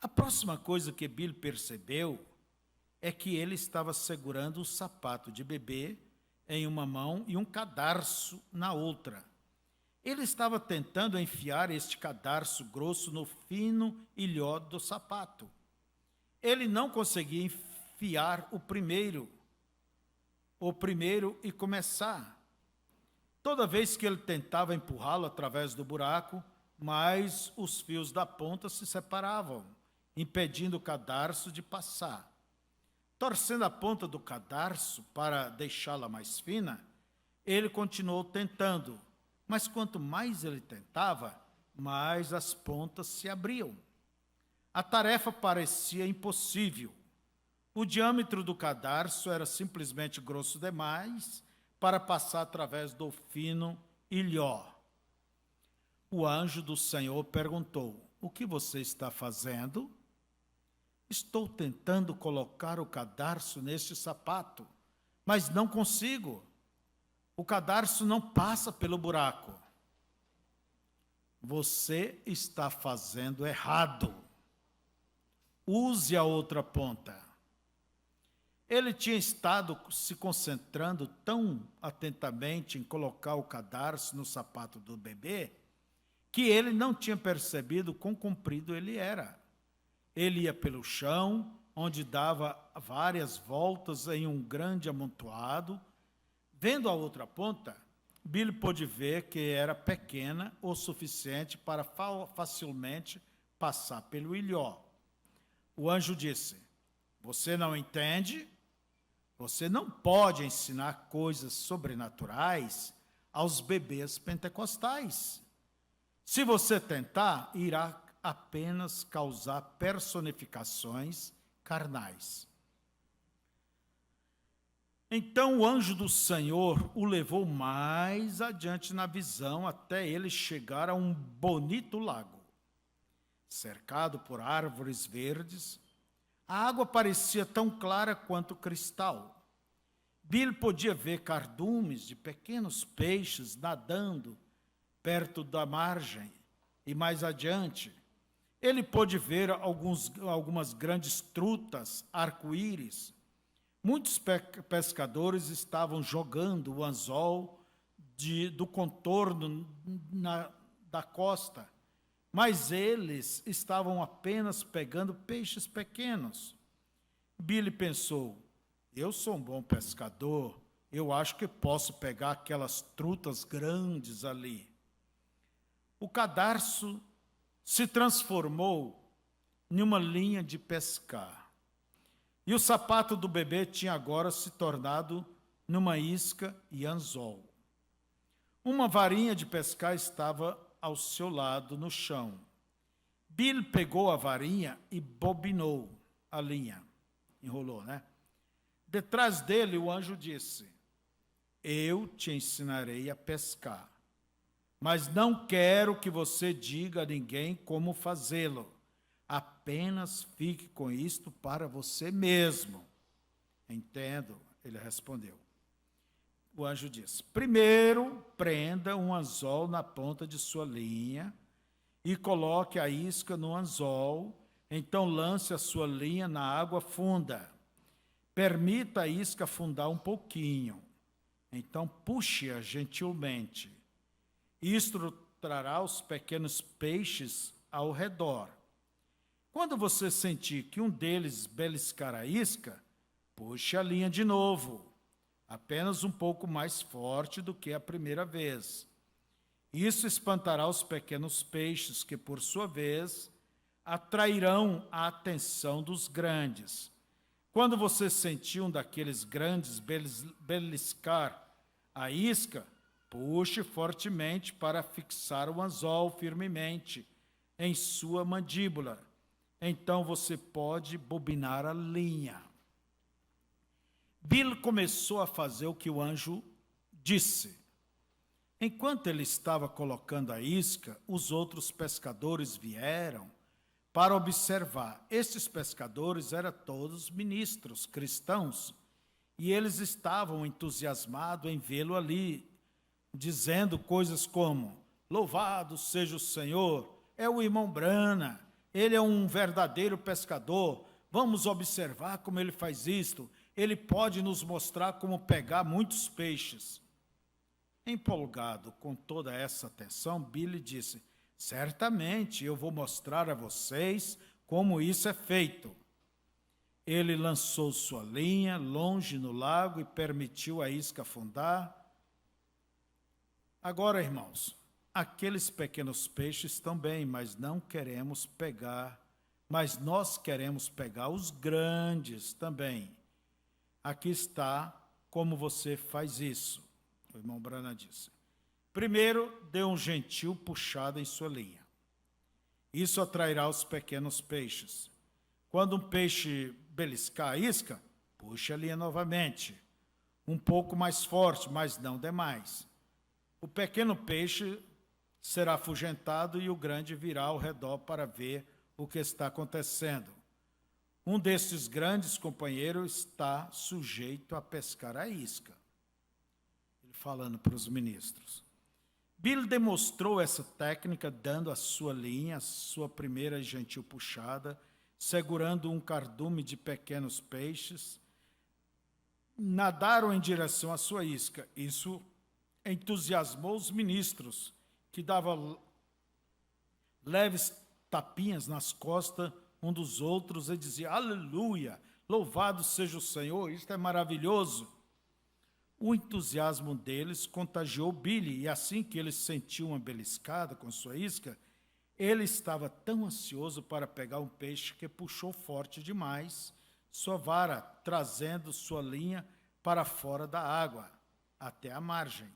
A próxima coisa que Bill percebeu é que ele estava segurando um sapato de bebê em uma mão e um cadarço na outra. Ele estava tentando enfiar este cadarço grosso no fino ilhote do sapato. Ele não conseguia enfiar o primeiro e começar. Toda vez que ele tentava empurrá-lo através do buraco, mais os fios da ponta se separavam, impedindo o cadarço de passar. Torcendo a ponta do cadarço para deixá-la mais fina, ele continuou tentando, mas quanto mais ele tentava, mais as pontas se abriam. A tarefa parecia impossível. O diâmetro do cadarço era simplesmente grosso demais para passar através do fino ilhó. O anjo do Senhor perguntou: o que você está fazendo? Estou tentando colocar o cadarço neste sapato, mas não consigo. O cadarço não passa pelo buraco. Você está fazendo errado. Use a outra ponta. Ele tinha estado se concentrando tão atentamente em colocar o cadarço no sapato do bebê, que ele não tinha percebido quão comprido ele era. Ele ia pelo chão, onde dava várias voltas em um grande amontoado. Vendo a outra ponta, Billy pôde ver que era pequena o suficiente para facilmente passar pelo ilhó. O anjo disse: você não entende? Você não pode ensinar coisas sobrenaturais aos bebês pentecostais. Se você tentar, irá apenas causar personificações carnais. Então o anjo do Senhor o levou mais adiante na visão, até ele chegar a um bonito lago. Cercado por árvores verdes, a água parecia tão clara quanto cristal. Billy podia ver cardumes de pequenos peixes nadando perto da margem, e mais adiante, ele pôde ver algumas grandes trutas arco-íris. Muitos pescadores estavam jogando o anzol do contorno da costa, mas eles estavam apenas pegando peixes pequenos. Billy pensou: eu sou um bom pescador, eu acho que posso pegar aquelas trutas grandes ali. O cadarço se transformou em uma linha de pescar. E o sapato do bebê tinha agora se tornado numa isca e anzol. Uma varinha de pescar estava ao seu lado no chão. Bill pegou a varinha e bobinou a linha. Enrolou, né? Detrás dele o anjo disse: eu te ensinarei a pescar, mas não quero que você diga a ninguém como fazê-lo. Apenas fique com isto para você mesmo. Entendo, ele respondeu. O anjo disse: primeiro, prenda um anzol na ponta de sua linha e coloque a isca no anzol, então lance a sua linha na água funda. Permita a isca afundar um pouquinho, então puxe-a gentilmente. Isto trará os pequenos peixes ao redor. Quando você sentir que um deles beliscar a isca, puxe a linha de novo, apenas um pouco mais forte do que a primeira vez. Isso espantará os pequenos peixes, que, por sua vez, atrairão a atenção dos grandes. Quando você sentir um daqueles grandes beliscar a isca, puxe fortemente para fixar o anzol firmemente em sua mandíbula. Então você pode bobinar a linha. Bill começou a fazer o que o anjo disse. Enquanto ele estava colocando a isca, os outros pescadores vieram para observar. Estes pescadores eram todos ministros cristãos, e eles estavam entusiasmados em vê-lo ali, dizendo coisas como: louvado seja o Senhor, é o irmão Brana, ele é um verdadeiro pescador, vamos observar como ele faz isto, ele pode nos mostrar como pegar muitos peixes. Empolgado com toda essa atenção, Billy disse: certamente eu vou mostrar a vocês como isso é feito. Ele lançou sua linha longe no lago e permitiu a isca afundar. Agora, irmãos, aqueles pequenos peixes estão bem, mas nós queremos pegar os grandes também. Aqui está como você faz isso. O irmão Brana disse. Primeiro, dê um gentil puxada em sua linha. Isso atrairá os pequenos peixes. Quando um peixe beliscar a isca, puxe a linha novamente. Um pouco mais forte, mas não demais. O pequeno peixe será afugentado e o grande virá ao redor para ver o que está acontecendo. Um desses grandes companheiros está sujeito a pescar a isca. Ele falando para os ministros. Bill demonstrou essa técnica dando a sua linha, a sua primeira gentil puxada, segurando um cardume de pequenos peixes. Nadaram em direção à sua isca. Isso entusiasmou os ministros, que davam leves tapinhas nas costas um dos outros e diziam, aleluia, louvado seja o Senhor, isto é maravilhoso. O entusiasmo deles contagiou Billy, e assim que ele sentiu uma beliscada com sua isca, ele estava tão ansioso para pegar um peixe que puxou forte demais sua vara, trazendo sua linha para fora da água, até a margem.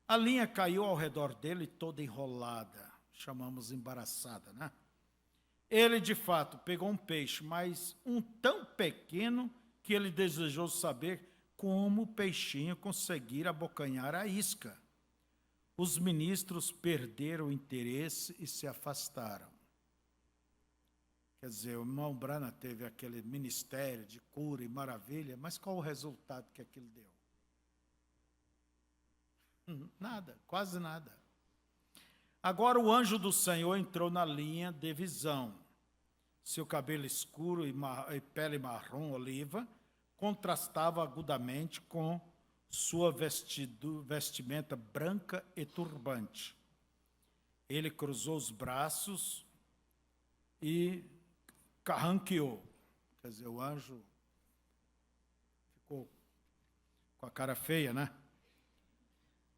A linha caiu ao redor dele toda enrolada, chamamos embaraçada, né? Ele, de fato, pegou um peixe, mas um tão pequeno que ele desejou saber como o peixinho conseguira abocanhar a isca. Os ministros perderam o interesse e se afastaram. Quer dizer, o irmão Brana teve aquele ministério de cura e maravilha, mas qual o resultado que aquilo deu? Nada, quase nada. Agora o anjo do Senhor entrou na linha de visão. Seu cabelo escuro e pele marrom oliva contrastava agudamente com sua vestimenta branca e turbante. Ele cruzou os braços e carranqueou. Quer dizer, o anjo ficou com a cara feia, né?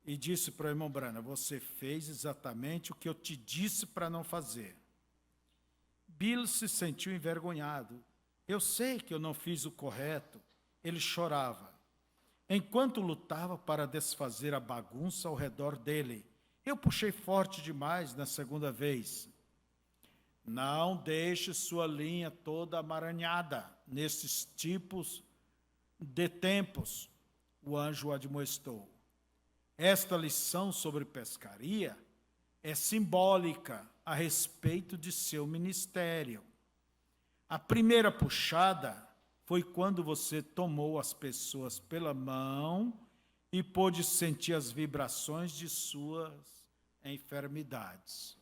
E disse para o irmão Brana, você fez exatamente o que eu te disse para não fazer. Bill se sentiu envergonhado. Eu sei que eu não fiz o correto. Ele chorava. Enquanto lutava para desfazer a bagunça ao redor dele, eu puxei forte demais na segunda vez. Não deixe sua linha toda amaranhada nesses tipos de tempos, o anjo admoestou. Esta lição sobre pescaria é simbólica a respeito de seu ministério. A primeira puxada foi quando você tomou as pessoas pela mão e pôde sentir as vibrações de suas enfermidades.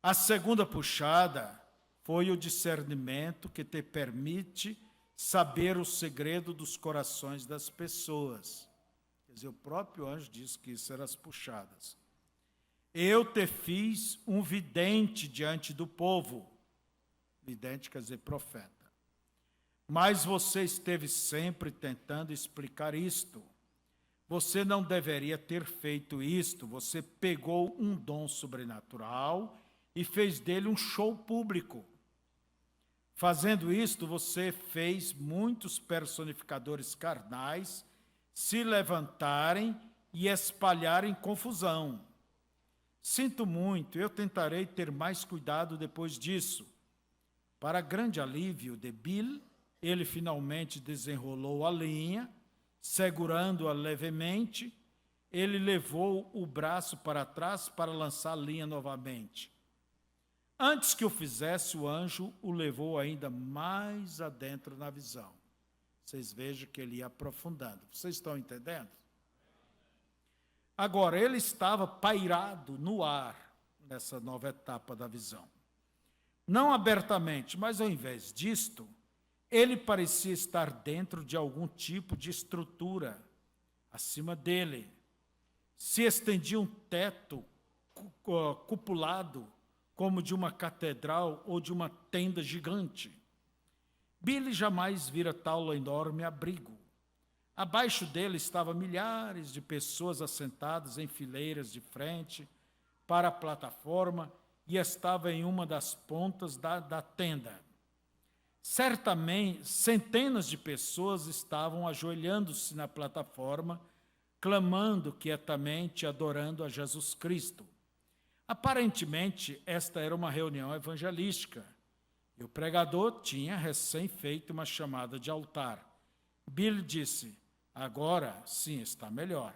A segunda puxada foi o discernimento que te permite saber o segredo dos corações das pessoas. Quer dizer, o próprio anjo disse que isso eram as puxadas. Eu te fiz um vidente diante do povo. Vidente quer dizer profeta. Mas você esteve sempre tentando explicar isto. Você não deveria ter feito isto. Você pegou um dom sobrenatural e fez dele um show público. Fazendo isto, você fez muitos personificadores carnais se levantarem e espalharem confusão. Sinto muito, eu tentarei ter mais cuidado depois disso. Para grande alívio de Bill, ele finalmente desenrolou a linha, segurando-a levemente, ele levou o braço para trás para lançar a linha novamente. Antes que o fizesse, o anjo o levou ainda mais adentro na visão. Vocês vejam que ele ia aprofundando. Vocês estão entendendo? Agora, ele estava pairado no ar nessa nova etapa da visão. Não abertamente, mas ao invés disto, ele parecia estar dentro de algum tipo de estrutura acima dele. Se estendia um teto cupulado, como de uma catedral ou de uma tenda gigante. Billy jamais vira tal enorme abrigo. Abaixo dele estavam milhares de pessoas assentadas em fileiras de frente para a plataforma e estava em uma das pontas da tenda. Certamente, centenas de pessoas estavam ajoelhando-se na plataforma, clamando quietamente, adorando a Jesus Cristo. Aparentemente, esta era uma reunião evangelística, e o pregador tinha recém feito uma chamada de altar. Bill disse: agora sim está melhor.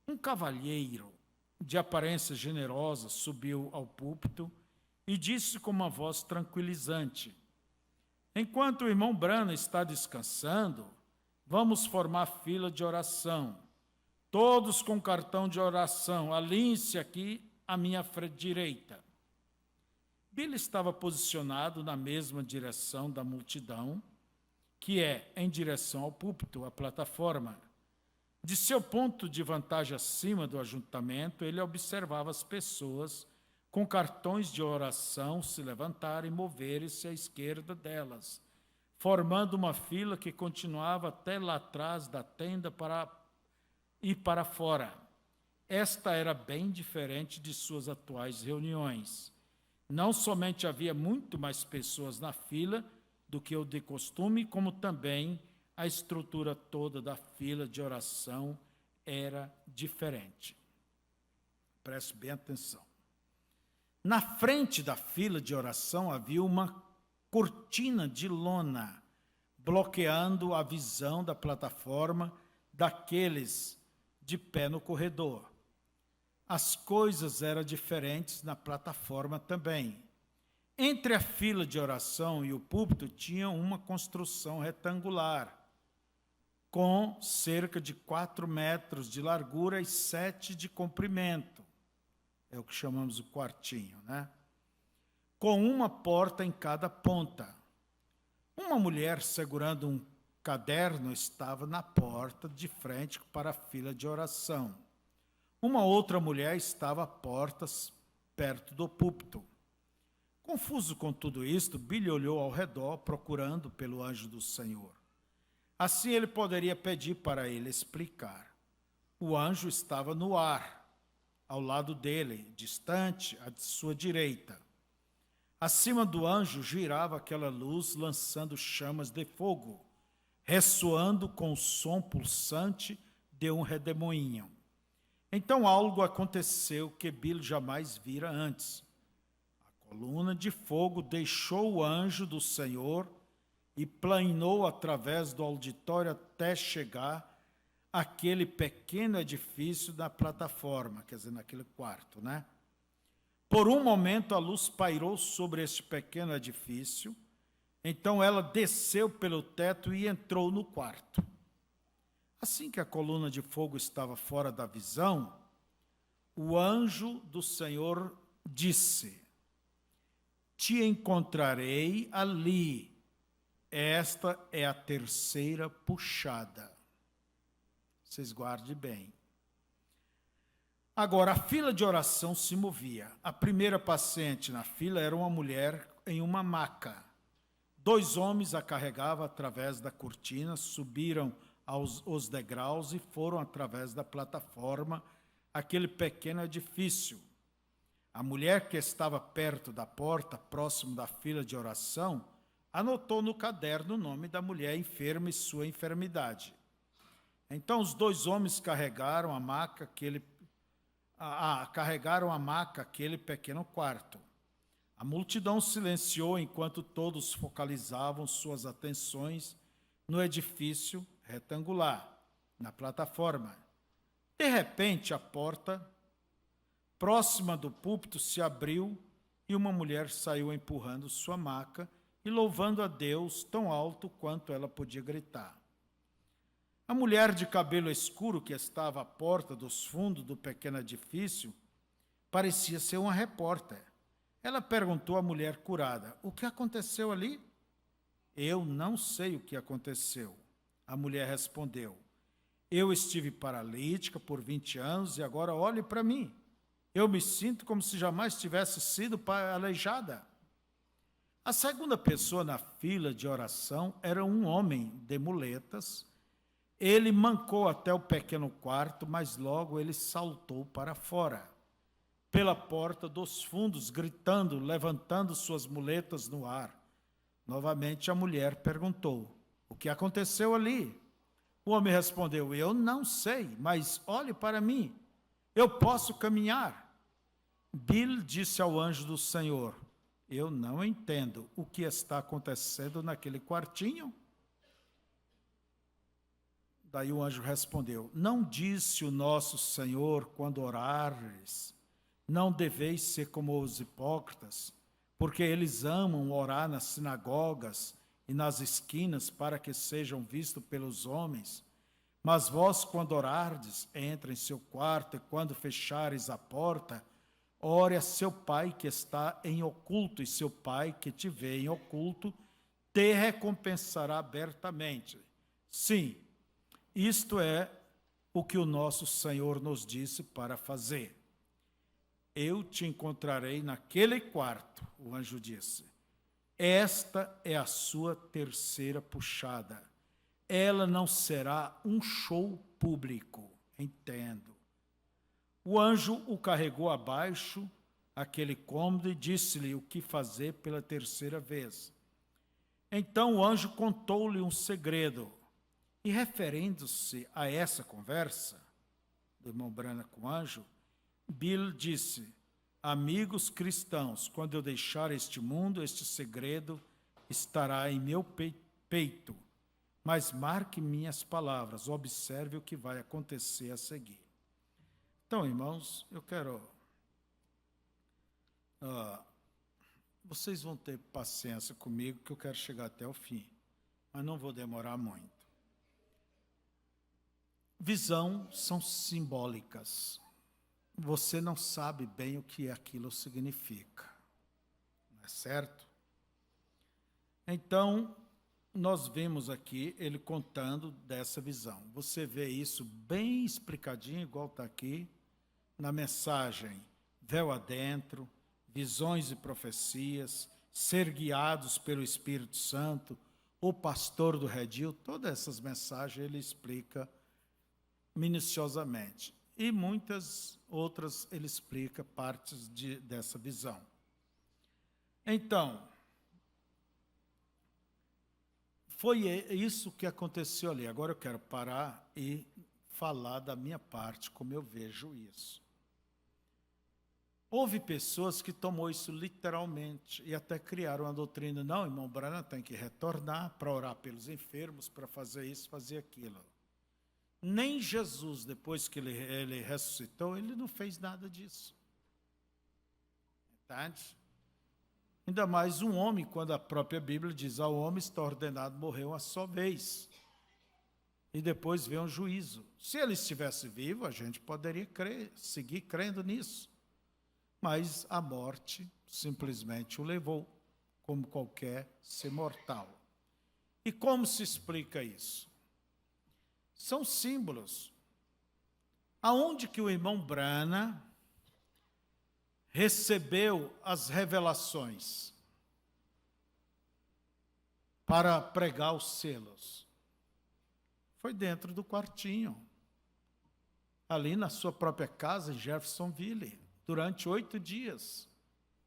Um cavalheiro de aparência generosa subiu ao púlpito e disse com uma voz tranquilizante: enquanto o irmão Branham está descansando, vamos formar fila de oração. Todos com cartão de oração, alinhem-se aqui à minha direita. Bill estava posicionado na mesma direção da multidão, que é em direção ao púlpito, à plataforma. De seu ponto de vantagem acima do ajuntamento, ele observava as pessoas com cartões de oração se levantarem e moverem-se à esquerda delas, formando uma fila que continuava até lá atrás da tenda para fora. Esta era bem diferente de suas atuais reuniões. Não somente havia muito mais pessoas na fila do que o de costume, como também a estrutura toda da fila de oração era diferente. Preste bem atenção. Na frente da fila de oração havia uma cortina de lona, bloqueando a visão da plataforma daqueles de pé no corredor. As coisas eram diferentes na plataforma também. Entre a fila de oração e o púlpito tinha uma construção retangular, com cerca de 4 metros de largura e 7 de comprimento. É o que chamamos o quartinho, né? Com uma porta em cada ponta. Uma mulher segurando um caderno estava na porta de frente para a fila de oração. Uma outra mulher estava a portas perto do púlpito. Confuso com tudo isto, Billy olhou ao redor, procurando pelo anjo do Senhor. Assim ele poderia pedir para ele explicar. O anjo estava no ar, ao lado dele, distante, à sua direita. Acima do anjo girava aquela luz, lançando chamas de fogo, ressoando com o som pulsante de um redemoinho. Então algo aconteceu que Billy jamais vira antes. A coluna de fogo deixou o anjo do Senhor e planou através do auditório até chegar àquele pequeno edifício da plataforma, quer dizer, naquele quarto, né? Por um momento a luz pairou sobre este pequeno edifício, então ela desceu pelo teto e entrou no quarto. Assim que a coluna de fogo estava fora da visão, o anjo do Senhor disse: te encontrarei ali. Esta é a terceira puxada. Vocês guardem bem. Agora, a fila de oração se movia. A primeira paciente na fila era uma mulher em uma maca. 2 homens a carregavam através da cortina, subiram os degraus e foram através da plataforma, aquele pequeno edifício. A mulher que estava perto da porta, próximo da fila de oração, anotou no caderno o nome da mulher enferma e sua enfermidade. Então os 2 homens carregaram a maca, aquele pequeno quarto. A multidão silenciou enquanto todos focalizavam suas atenções no edifício retangular, na plataforma. De repente, a porta próxima do púlpito se abriu e uma mulher saiu empurrando sua maca e louvando a Deus tão alto quanto ela podia gritar. A mulher de cabelo escuro que estava à porta dos fundos do pequeno edifício parecia ser uma repórter. Ela perguntou à mulher curada: o que aconteceu ali? Eu não sei o que aconteceu. A mulher respondeu: eu estive paralítica por 20 anos e agora olhe para mim. Eu me sinto como se jamais tivesse sido aleijada. A segunda pessoa na fila de oração era um homem de muletas. Ele mancou até o pequeno quarto, mas logo ele saltou para fora, pela porta dos fundos, gritando, levantando suas muletas no ar: Novamente a mulher perguntou: o que aconteceu ali? O homem respondeu: eu não sei, mas olhe para mim, eu posso caminhar. Bill disse ao anjo do Senhor: eu não entendo o que está acontecendo naquele quartinho. Daí o anjo respondeu: não disse o nosso Senhor, quando orares, não deveis ser como os hipócritas, porque eles amam orar nas sinagogas e nas esquinas para que sejam vistos pelos homens. Mas vós, quando orardes, entre em seu quarto, e quando fechares a porta, ore a seu pai que está em oculto, e seu pai que te vê em oculto te recompensará abertamente. Sim, isto é o que o nosso Senhor nos disse para fazer. Eu te encontrarei naquele quarto, o anjo disse. Esta é a sua terceira puxada. Ela não será um show público, entendo. O anjo o carregou abaixo, aquele cômodo, e disse-lhe o que fazer pela terceira vez. Então o anjo contou-lhe um segredo. E referindo-se a essa conversa do irmão Branham com o anjo, Bill disse: amigos cristãos, quando eu deixar este mundo, este segredo estará em meu peito. Mas marque minhas palavras, observe o que vai acontecer a seguir. Então, irmãos, eu quero... vocês vão ter paciência comigo, que eu quero chegar até o fim, mas não vou demorar muito. Visão são simbólicas. Você não sabe bem o que aquilo significa, não é certo? Então, nós vemos aqui ele contando dessa visão. Você vê isso bem explicadinho, igual está aqui, na mensagem Véu Adentro, Visões e Profecias, Ser Guiados pelo Espírito Santo, O Pastor do Redil, todas essas mensagens ele explica minuciosamente. E muitas outras ele explica partes dessa visão. Então, foi isso que aconteceu ali. Agora eu quero parar e falar da minha parte, como eu vejo isso. Houve pessoas que tomou isso literalmente e até criaram uma doutrina. Não, irmão Branham tem que retornar para orar pelos enfermos, para fazer isso, fazer aquilo. Nem Jesus, depois que ele ressuscitou, ele não fez nada disso. Entende? Ainda mais um homem, quando a própria Bíblia diz: ao homem está ordenado morrer uma só vez. E depois vem um juízo. Se ele estivesse vivo, a gente poderia seguir crendo nisso. Mas a morte simplesmente o levou, como qualquer ser mortal. E como se explica isso? São símbolos. Aonde que o irmão Branham recebeu as revelações para pregar os selos? Foi dentro do quartinho, ali na sua própria casa, em Jeffersonville, durante 8 dias.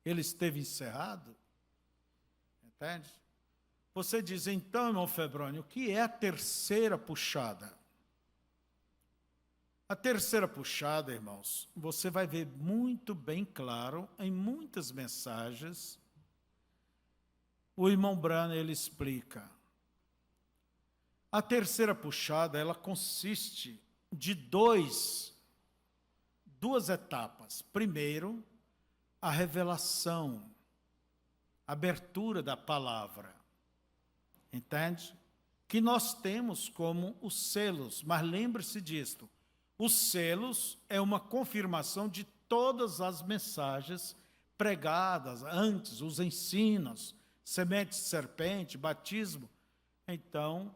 Ele esteve encerrado. Entende? Você diz, então, irmão Febrônio, o que é a terceira puxada? A terceira puxada, irmãos, você vai ver muito bem claro em muitas mensagens. O irmão Branham, ele explica. A terceira puxada, ela consiste de duas etapas. Primeiro, a revelação, a abertura da palavra. Entende? Que nós temos como os selos, mas lembre-se disto. Os selos é uma confirmação de todas as mensagens pregadas antes, os ensinos, semente de serpente, batismo. Então,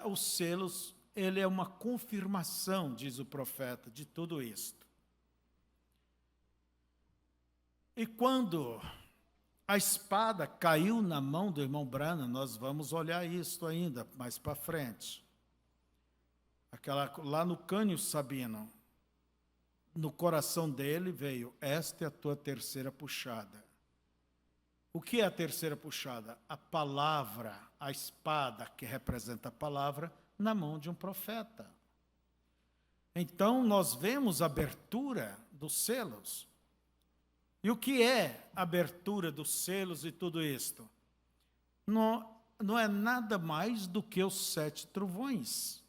os selos, ele é uma confirmação, diz o profeta, de tudo isto. E quando a espada caiu na mão do irmão Branham, nós vamos olhar isso ainda mais para frente. Lá no Cânio Sabino, no coração dele veio: esta é a tua terceira puxada. O que é a terceira puxada? A palavra, a espada que representa a palavra, na mão de um profeta. Então, nós vemos a abertura dos selos. E o que é a abertura dos selos e tudo isto? Não é nada mais do que os 7 trovões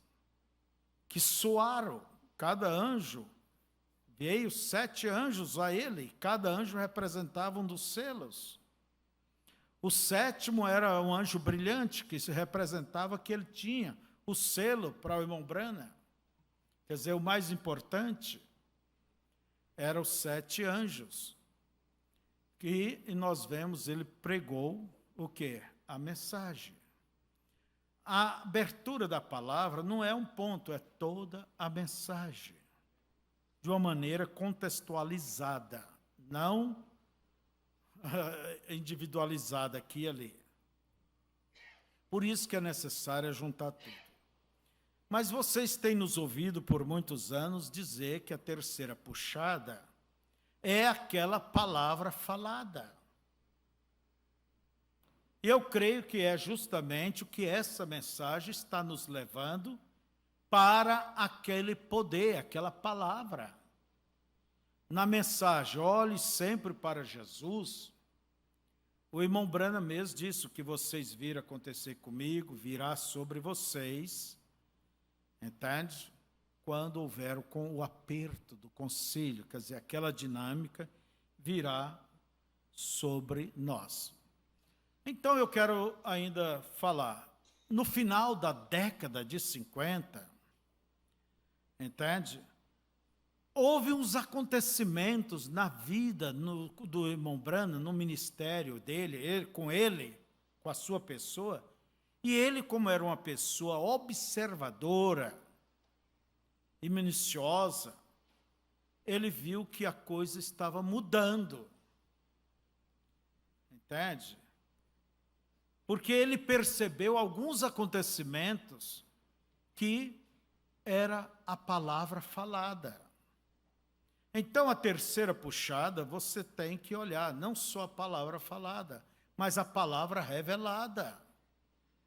que soaram. Cada anjo, veio 7 anjos a ele, cada anjo representava um dos selos. O 7º era um anjo brilhante, que se representava que ele tinha o selo para o irmão Branham. Quer dizer, o mais importante eram os 7 anjos. E nós vemos, ele pregou o quê? A mensagem. A abertura da palavra não é um ponto, é toda a mensagem. De uma maneira contextualizada, não individualizada aqui e ali. Por isso que é necessário juntar tudo. Mas vocês têm nos ouvido por muitos anos dizer que a terceira puxada é aquela palavra falada. E eu creio que é justamente o que essa mensagem está nos levando para aquele poder, aquela palavra. Na mensagem, olhe sempre para Jesus. O irmão Branham mesmo disse: o que vocês viram acontecer comigo, virá sobre vocês, entende? Quando houver o aperto do concílio, quer dizer, aquela dinâmica virá sobre nós. Então eu quero ainda falar, no final da década de 50, entende? Houve uns acontecimentos na vida do irmão Branham, no ministério dele, com a sua pessoa, e ele, como era uma pessoa observadora e minuciosa, ele viu que a coisa estava mudando. Entende? Porque ele percebeu alguns acontecimentos que era a palavra falada. Então, a terceira puxada, você tem que olhar não só a palavra falada, mas a palavra revelada,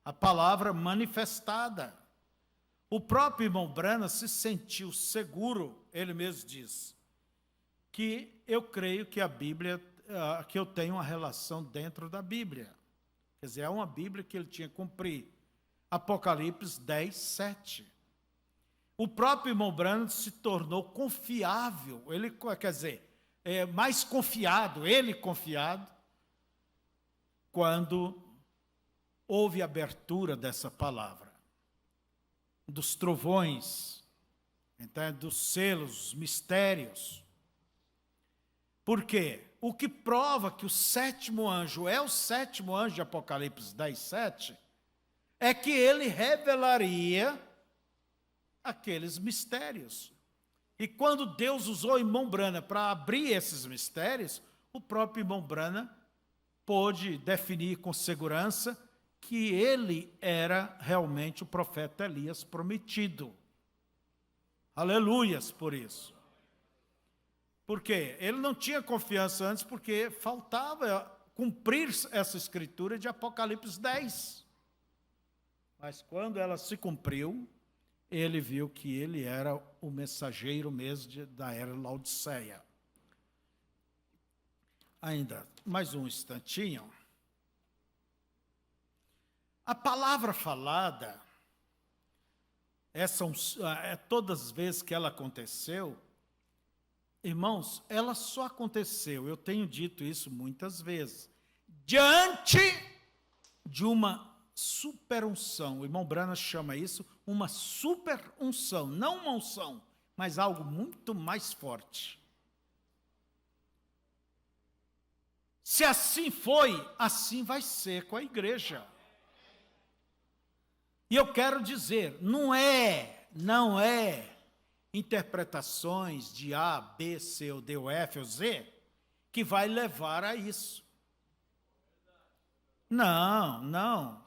a palavra manifestada. O próprio irmão Branham se sentiu seguro, ele mesmo diz, que eu creio que a Bíblia, que eu tenho uma relação dentro da Bíblia. Quer dizer, é uma Bíblia que ele tinha que cumprir. Apocalipse 10, 7. O próprio irmão Branham se tornou confiável, ele, quer dizer, mais confiado, ele confiado, quando houve abertura dessa palavra, dos trovões, então, dos selos, mistérios. Por quê? O que prova que o 7º anjo é o 7º anjo de Apocalipse 10, 7, é que ele revelaria aqueles mistérios. E quando Deus usou o irmão Branham para abrir esses mistérios, o próprio irmão Branham pôde definir com segurança que ele era realmente o profeta Elias prometido. Aleluias por isso. Por quê? Ele não tinha confiança antes porque faltava cumprir essa escritura de Apocalipse 10. Mas quando ela se cumpriu, ele viu que ele era o mensageiro mesmo da era Laodiceia. Ainda mais um instantinho. A palavra falada, todas as vezes que ela aconteceu, irmãos, ela só aconteceu, eu tenho dito isso muitas vezes, diante de uma superunção. O irmão Branham chama isso uma superunção, não uma unção, mas algo muito mais forte. Se assim foi, assim vai ser com a igreja. E eu quero dizer, não é interpretações de A, B, C, ou D, ou F, ou Z, que vai levar a isso. Não.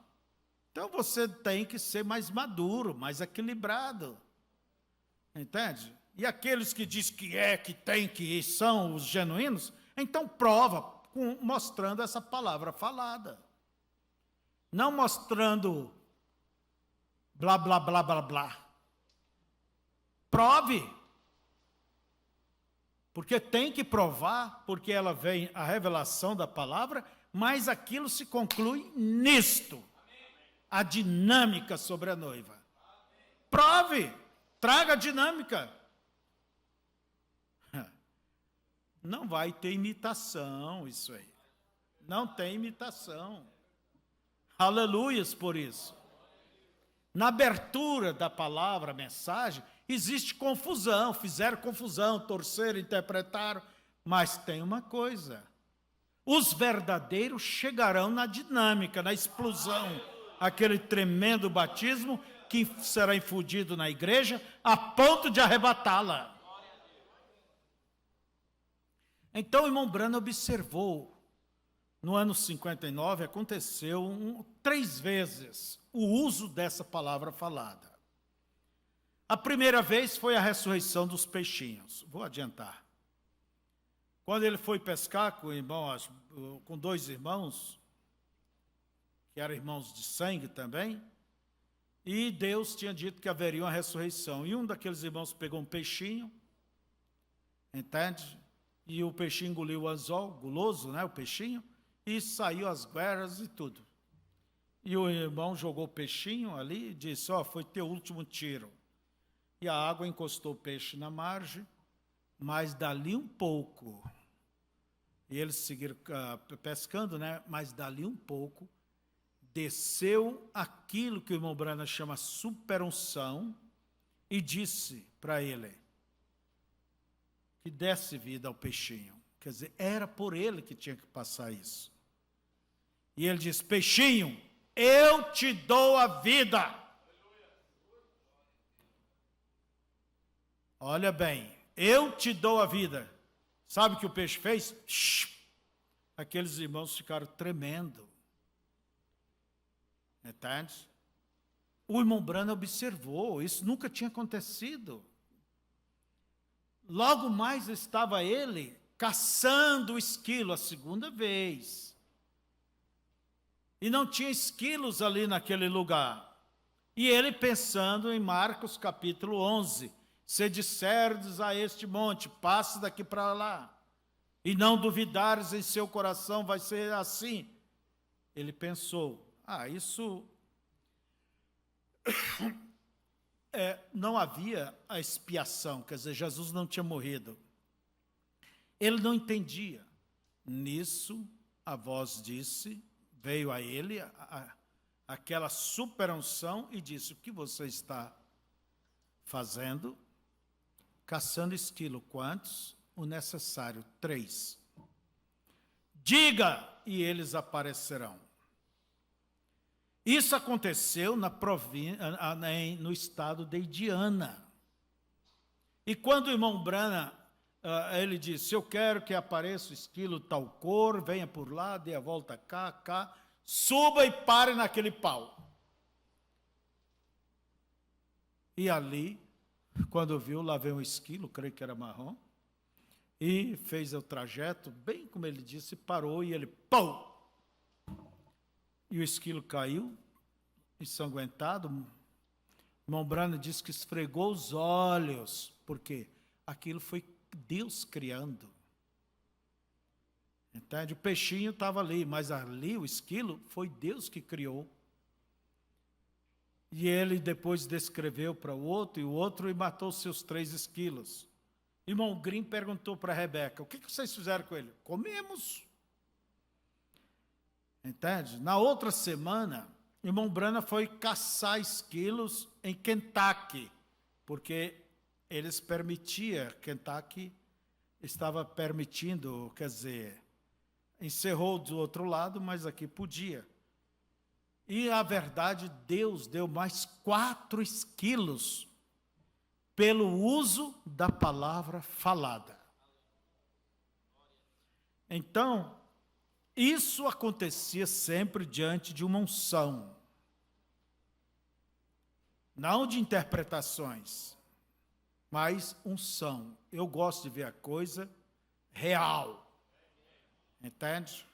Então você tem que ser mais maduro, mais equilibrado. Entende? E aqueles que dizem que tem, que são os genuínos, então prova mostrando essa palavra falada. Não mostrando blá, blá, blá, blá, blá. Prove. Porque tem que provar, porque ela vem a revelação da palavra, mas aquilo se conclui nisto. A dinâmica sobre a noiva. Prove, traga a dinâmica. Não vai ter imitação isso aí. Não tem imitação. Aleluias por isso. Na abertura da palavra, mensagem, existe confusão, fizeram confusão, torceram, interpretaram, mas tem uma coisa, os verdadeiros chegarão na dinâmica, na explosão, aquele tremendo batismo que será infundido na igreja a ponto de arrebatá-la. Então o irmão Branham observou, no ano 59, aconteceu 3 vezes o uso dessa palavra falada. A primeira vez foi a ressurreição dos peixinhos. Vou adiantar. Quando ele foi pescar com 2 irmãos, que eram irmãos de sangue também, e Deus tinha dito que haveria uma ressurreição. E um daqueles irmãos pegou um peixinho, entende? E o peixinho engoliu o anzol, guloso, né, o peixinho, e saiu as guerras e tudo. E o irmão jogou o peixinho ali e disse, foi teu último tiro. E a água encostou o peixe na margem, mas dali um pouco, e eles seguiram pescando, né? Mas dali um pouco, desceu aquilo que o irmão Branham chama superunção, e disse para ele que desse vida ao peixinho. Quer dizer, era por ele que tinha que passar isso. E ele disse, peixinho, eu te dou a vida. Olha bem, eu te dou a vida. Sabe o que o peixe fez? Aqueles irmãos ficaram tremendo. Entende? O irmão Branham observou, isso nunca tinha acontecido. Logo mais estava ele caçando o esquilo a segunda vez. E não tinha esquilos ali naquele lugar. E ele pensando em Marcos capítulo 11, se disserdes a este monte, passe daqui para lá, e não duvidares em seu coração, vai ser assim. Ele pensou, isso... não havia a expiação, quer dizer, Jesus não tinha morrido. Ele não entendia. Nisso, a voz disse, veio a ele aquela superunção e disse, o que você está fazendo? Caçando esquilo. Quantos? O necessário, 3. Diga, e eles aparecerão. Isso aconteceu no estado de Indiana. E quando o irmão Branham, ele disse, eu quero que apareça o esquilo tal cor, venha por lá, dê a volta cá, suba e pare naquele pau. E ali, quando viu, lá veio um esquilo, creio que era marrom, e fez o trajeto, bem como ele disse, parou e ele, pau! E o esquilo caiu, ensanguentado. O irmão Branham disse que esfregou os olhos, porque aquilo foi Deus criando. Entende? O peixinho estava ali, mas ali o esquilo foi Deus que criou. E ele depois descreveu para o outro, e matou seus 3 esquilos. Irmão Grimm perguntou para Rebeca, o que vocês fizeram com ele? Comemos. Entende? Na outra semana, o irmão Branham foi caçar esquilos em Kentucky, porque eles permitiam, Kentucky estava permitindo, quer dizer, encerrou do outro lado, mas aqui podia. E, a verdade, Deus deu mais 4 esquilos pelo uso da palavra falada. Então, isso acontecia sempre diante de uma unção, não de interpretações, mas unção. Eu gosto de ver a coisa real. Entende?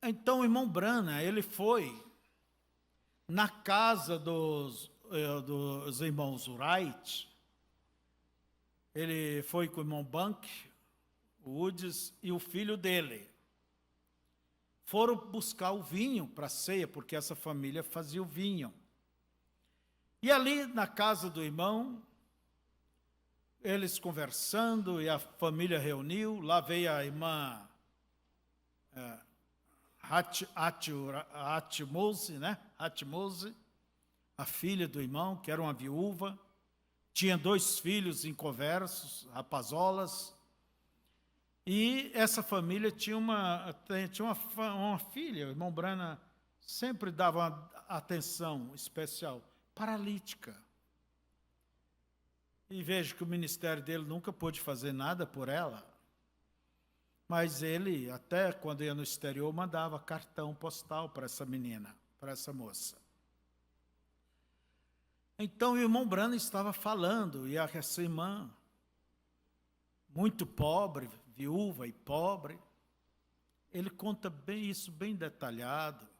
Então o irmão Branham, ele foi na casa dos irmãos Wright, ele foi com o irmão Bunk, o Woods e o filho dele. Foram buscar o vinho para a ceia, porque essa família fazia o vinho. E ali na casa do irmão, eles conversando e a família reuniu, lá veio a irmã Hatmose, né? Hatmose, a filha do irmão, que era uma viúva, tinha 2 filhos inconversos, rapazolas, e essa família tinha uma filha, o irmão Branham sempre dava uma atenção especial, paralítica. E vejo que o ministério dele nunca pôde fazer nada por ela, mas ele, até quando ia no exterior, mandava cartão postal para essa menina, para essa moça. Então o irmão Branham estava falando, e essa irmã, muito pobre, viúva e pobre, ele conta bem isso, bem detalhado.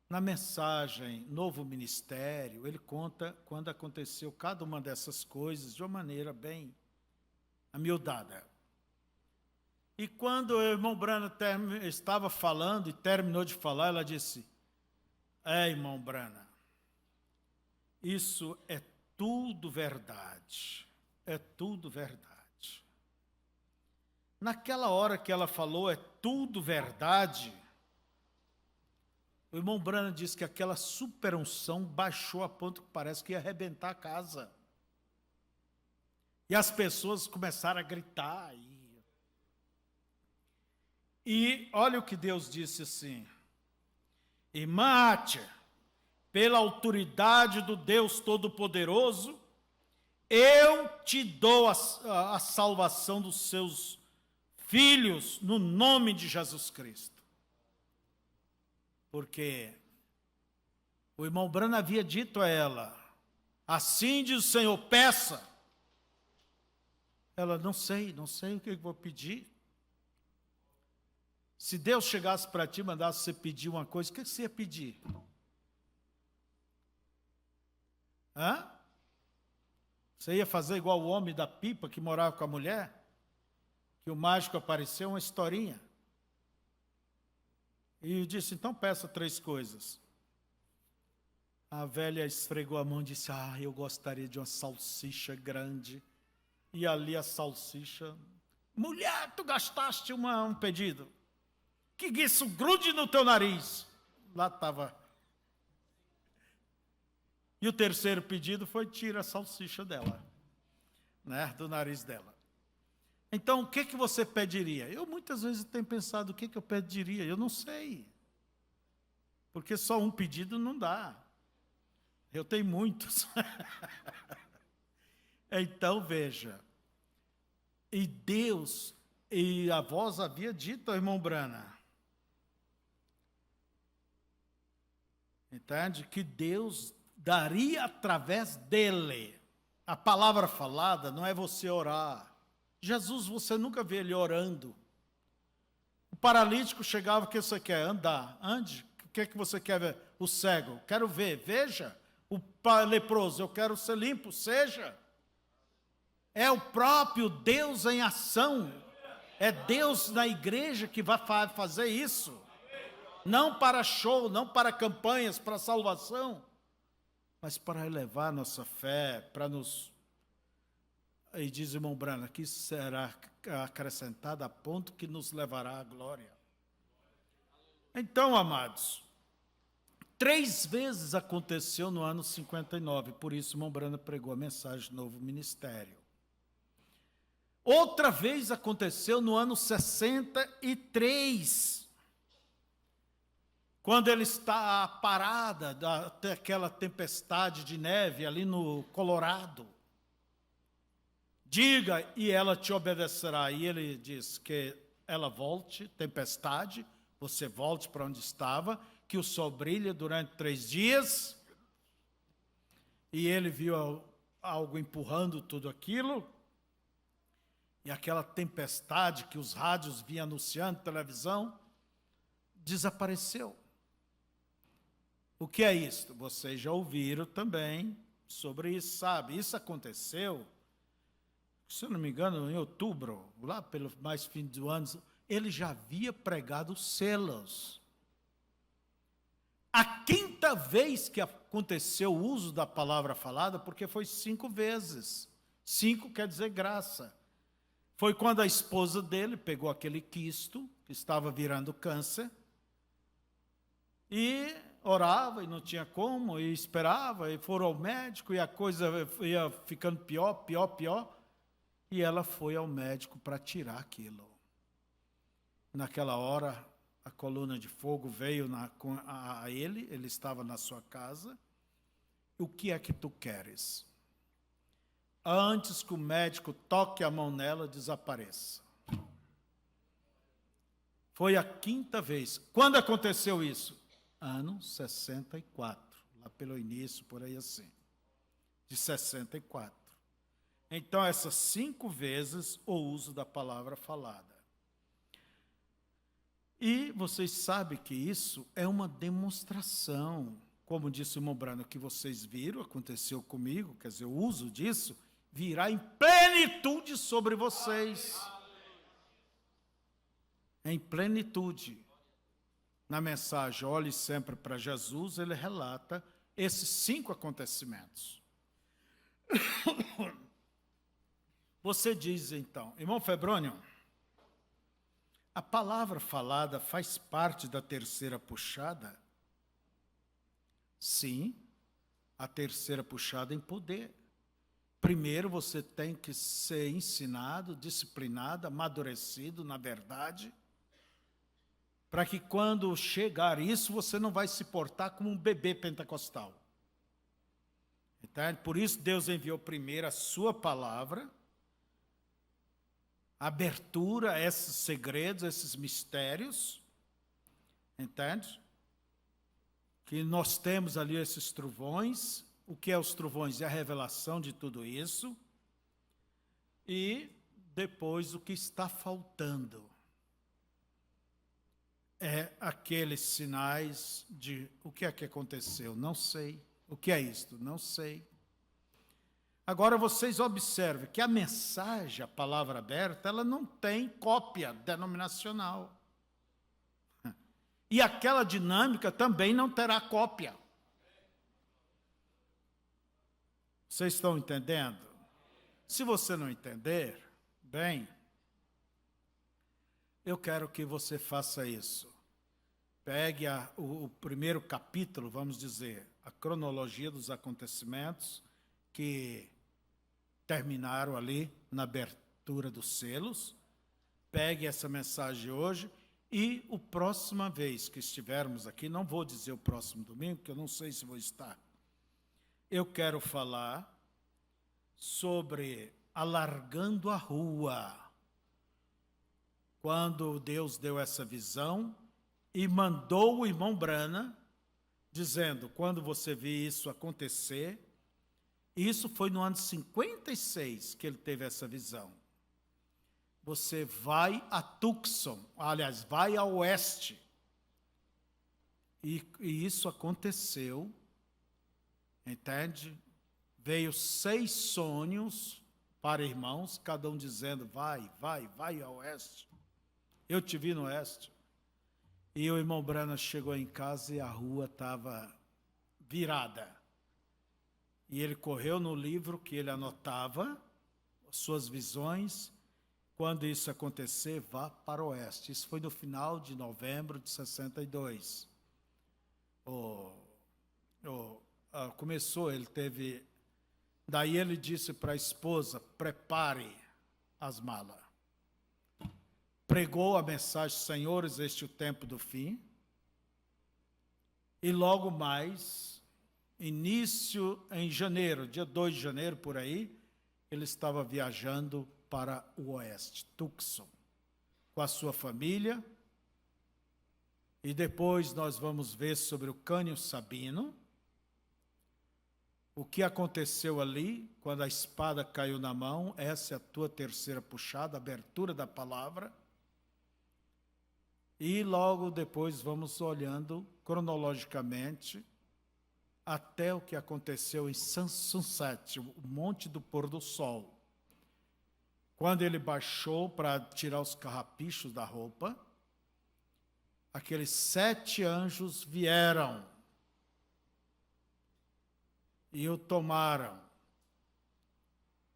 Na mensagem Novo Ministério, ele conta quando aconteceu cada uma dessas coisas de uma maneira bem amiudada. E quando o irmão Branham estava falando e terminou de falar, ela disse: irmão Branham, isso é tudo verdade, é tudo verdade. Naquela hora que ela falou, é tudo verdade, o irmão Branham disse que aquela superunção baixou a ponto que parece que ia arrebentar a casa. E as pessoas começaram a gritar. E olha o que Deus disse assim: irmã Atia, pela autoridade do Deus Todo-Poderoso, eu te dou a salvação dos seus filhos no nome de Jesus Cristo. Porque o irmão Branham havia dito a ela: assim diz o Senhor, peça. Ela: não sei o que eu vou pedir. Se Deus chegasse para ti e mandasse você pedir uma coisa, o que você ia pedir? Você ia fazer igual o homem da pipa que morava com a mulher? Que o mágico apareceu, uma historinha. E disse: então peça 3 coisas. A velha esfregou a mão e disse: eu gostaria de uma salsicha grande. E ali a salsicha: mulher, tu gastaste um pedido. Que isso grude no teu nariz. Lá estava. E o terceiro pedido foi: tira a salsicha dela, né, do nariz dela. Então, o que você pediria? Eu muitas vezes tenho pensado, o que eu pediria? Eu não sei. Porque só um pedido não dá. Eu tenho muitos. Então, veja. E Deus, e a voz havia dito ao irmão Branham, entende? Que Deus daria através dele. A palavra falada não é você orar. Jesus, você nunca vê ele orando. O paralítico chegava: o que você quer? Andar. Ande. O que você quer ver? O cego: quero ver. Veja. O leproso: eu quero ser limpo. Seja. É o próprio Deus em ação. É Deus na igreja que vai fazer isso. Não para show, não para campanhas, para salvação, mas para elevar nossa fé, para nos... E diz o irmão Branham, que será acrescentada a ponto que nos levará à glória. Então, amados, 3 vezes aconteceu no ano 59, por isso o irmão Branham pregou a mensagem Novo Ministério. Outra vez aconteceu no ano 63, quando ele está à parada daquela tempestade de neve ali no Colorado. Diga, e ela te obedecerá. E ele diz que ela volte, tempestade, você volte para onde estava, que o sol brilha durante 3 dias. E ele viu algo empurrando tudo aquilo. e aquela tempestade que os rádios vinham anunciando, televisão, desapareceu. O que é isto? Vocês já ouviram também sobre isso, sabe? Isso aconteceu, se eu não me engano, em outubro, lá pelo mais fim do ano, ele já havia pregado selos. A quinta vez que aconteceu o uso da palavra falada, porque foi 5 vezes. 5 quer dizer graça. Foi quando a esposa dele pegou aquele quisto, que estava virando câncer, e orava e não tinha como, e esperava, e foram ao médico, e a coisa ia ficando pior, pior, pior, e ela foi ao médico para tirar aquilo. Naquela hora, a coluna de fogo veio a ele estava na sua casa. O que é que tu queres? Antes que o médico toque a mão nela, desapareça. Foi a quinta vez. Quando aconteceu isso? Ano 64, lá pelo início, por aí assim, de 64. Então, essas 5 vezes o uso da palavra falada. E vocês sabem que isso é uma demonstração, como disse o irmão Brano, que vocês viram, aconteceu comigo, quer dizer, o uso disso virá em plenitude sobre vocês. Em plenitude. Na mensagem Olhe Sempre para Jesus, ele relata esses 5 acontecimentos. Você diz então, irmão Febrônio, a palavra falada faz parte da terceira puxada? Sim, a terceira puxada em poder. Primeiro você tem que ser ensinado, disciplinado, amadurecido na verdade, para que quando chegar isso, você não vai se portar como um bebê pentecostal. Então, por isso Deus enviou primeiro a sua palavra, abertura a esses segredos, a esses mistérios, entende? Que nós temos ali esses trovões. O que é os trovões? É a revelação de tudo isso. E depois o que está faltando é aqueles sinais de o que é que aconteceu? Não sei. O que é isto? Não sei. Agora vocês observem que a mensagem, a palavra aberta, ela não tem cópia denominacional. E aquela dinâmica também não terá cópia. Vocês estão entendendo? Se você não entender, bem, eu quero que você faça isso. Pegue o primeiro capítulo, vamos dizer, a cronologia dos acontecimentos que terminaram ali na abertura dos selos. Pegue essa mensagem hoje e a próxima vez que estivermos aqui, não vou dizer o próximo domingo, porque eu não sei se vou estar. Eu quero falar sobre alargando a rua. Quando Deus deu essa visão e mandou o irmão Brana, dizendo, quando você vir isso acontecer, isso foi no ano 56 que ele teve essa visão. Você vai a Tucson, aliás, vai a oeste. E isso aconteceu, entende? Veio 6 sonhos para irmãos, cada um dizendo, vai a oeste. Eu te vi no oeste. E o irmão Brana chegou em casa e a rua estava virada. E ele correu no livro que ele anotava, suas visões. Quando isso acontecer, vá para o oeste. Isso foi no final de novembro de 62. Começou, ele teve... Daí ele disse para a esposa, prepare as malas. Pregou a mensagem, senhores, este é o tempo do fim. E logo mais, início em janeiro, dia 2 de janeiro, por aí, ele estava viajando para o oeste, Tucson, com a sua família. E depois nós vamos ver sobre o Cânion Sabino. O que aconteceu ali, quando a espada caiu na mão, essa é a tua terceira puxada, abertura da palavra. E logo depois vamos olhando cronologicamente até o que aconteceu em Sunset, o Monte do Pôr do Sol. Quando ele baixou para tirar os carrapichos da roupa, aqueles 7 anjos vieram e o tomaram.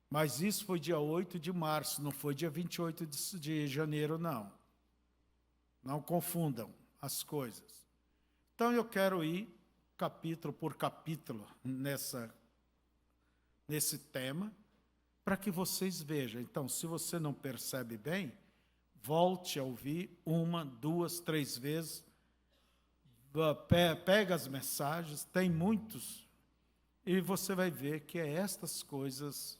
Mas isso foi dia 8 de março, não foi dia 28 de janeiro, não. Não confundam as coisas. Então eu quero ir capítulo por capítulo nesse tema, para que vocês vejam. Então, se você não percebe bem, volte a ouvir 1, 2, 3 vezes, pega as mensagens, tem muitos, e você vai ver que é estas coisas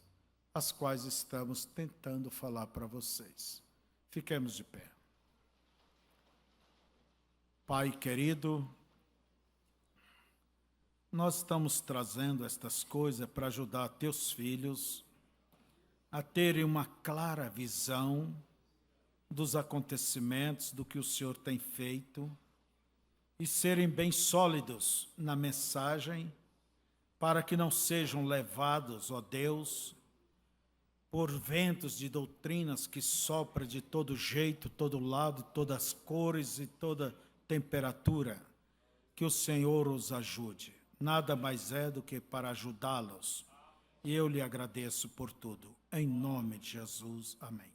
as quais estamos tentando falar para vocês. Fiquemos de pé. Pai querido, nós estamos trazendo estas coisas para ajudar teus filhos a terem uma clara visão dos acontecimentos, do que o Senhor tem feito, e serem bem sólidos na mensagem, para que não sejam levados, ó Deus, por ventos de doutrinas que sopram de todo jeito, todo lado, todas as cores e toda temperatura. Que o Senhor os ajude. Nada mais é do que para ajudá-los. E eu lhe agradeço por tudo. Em nome de Jesus. Amém.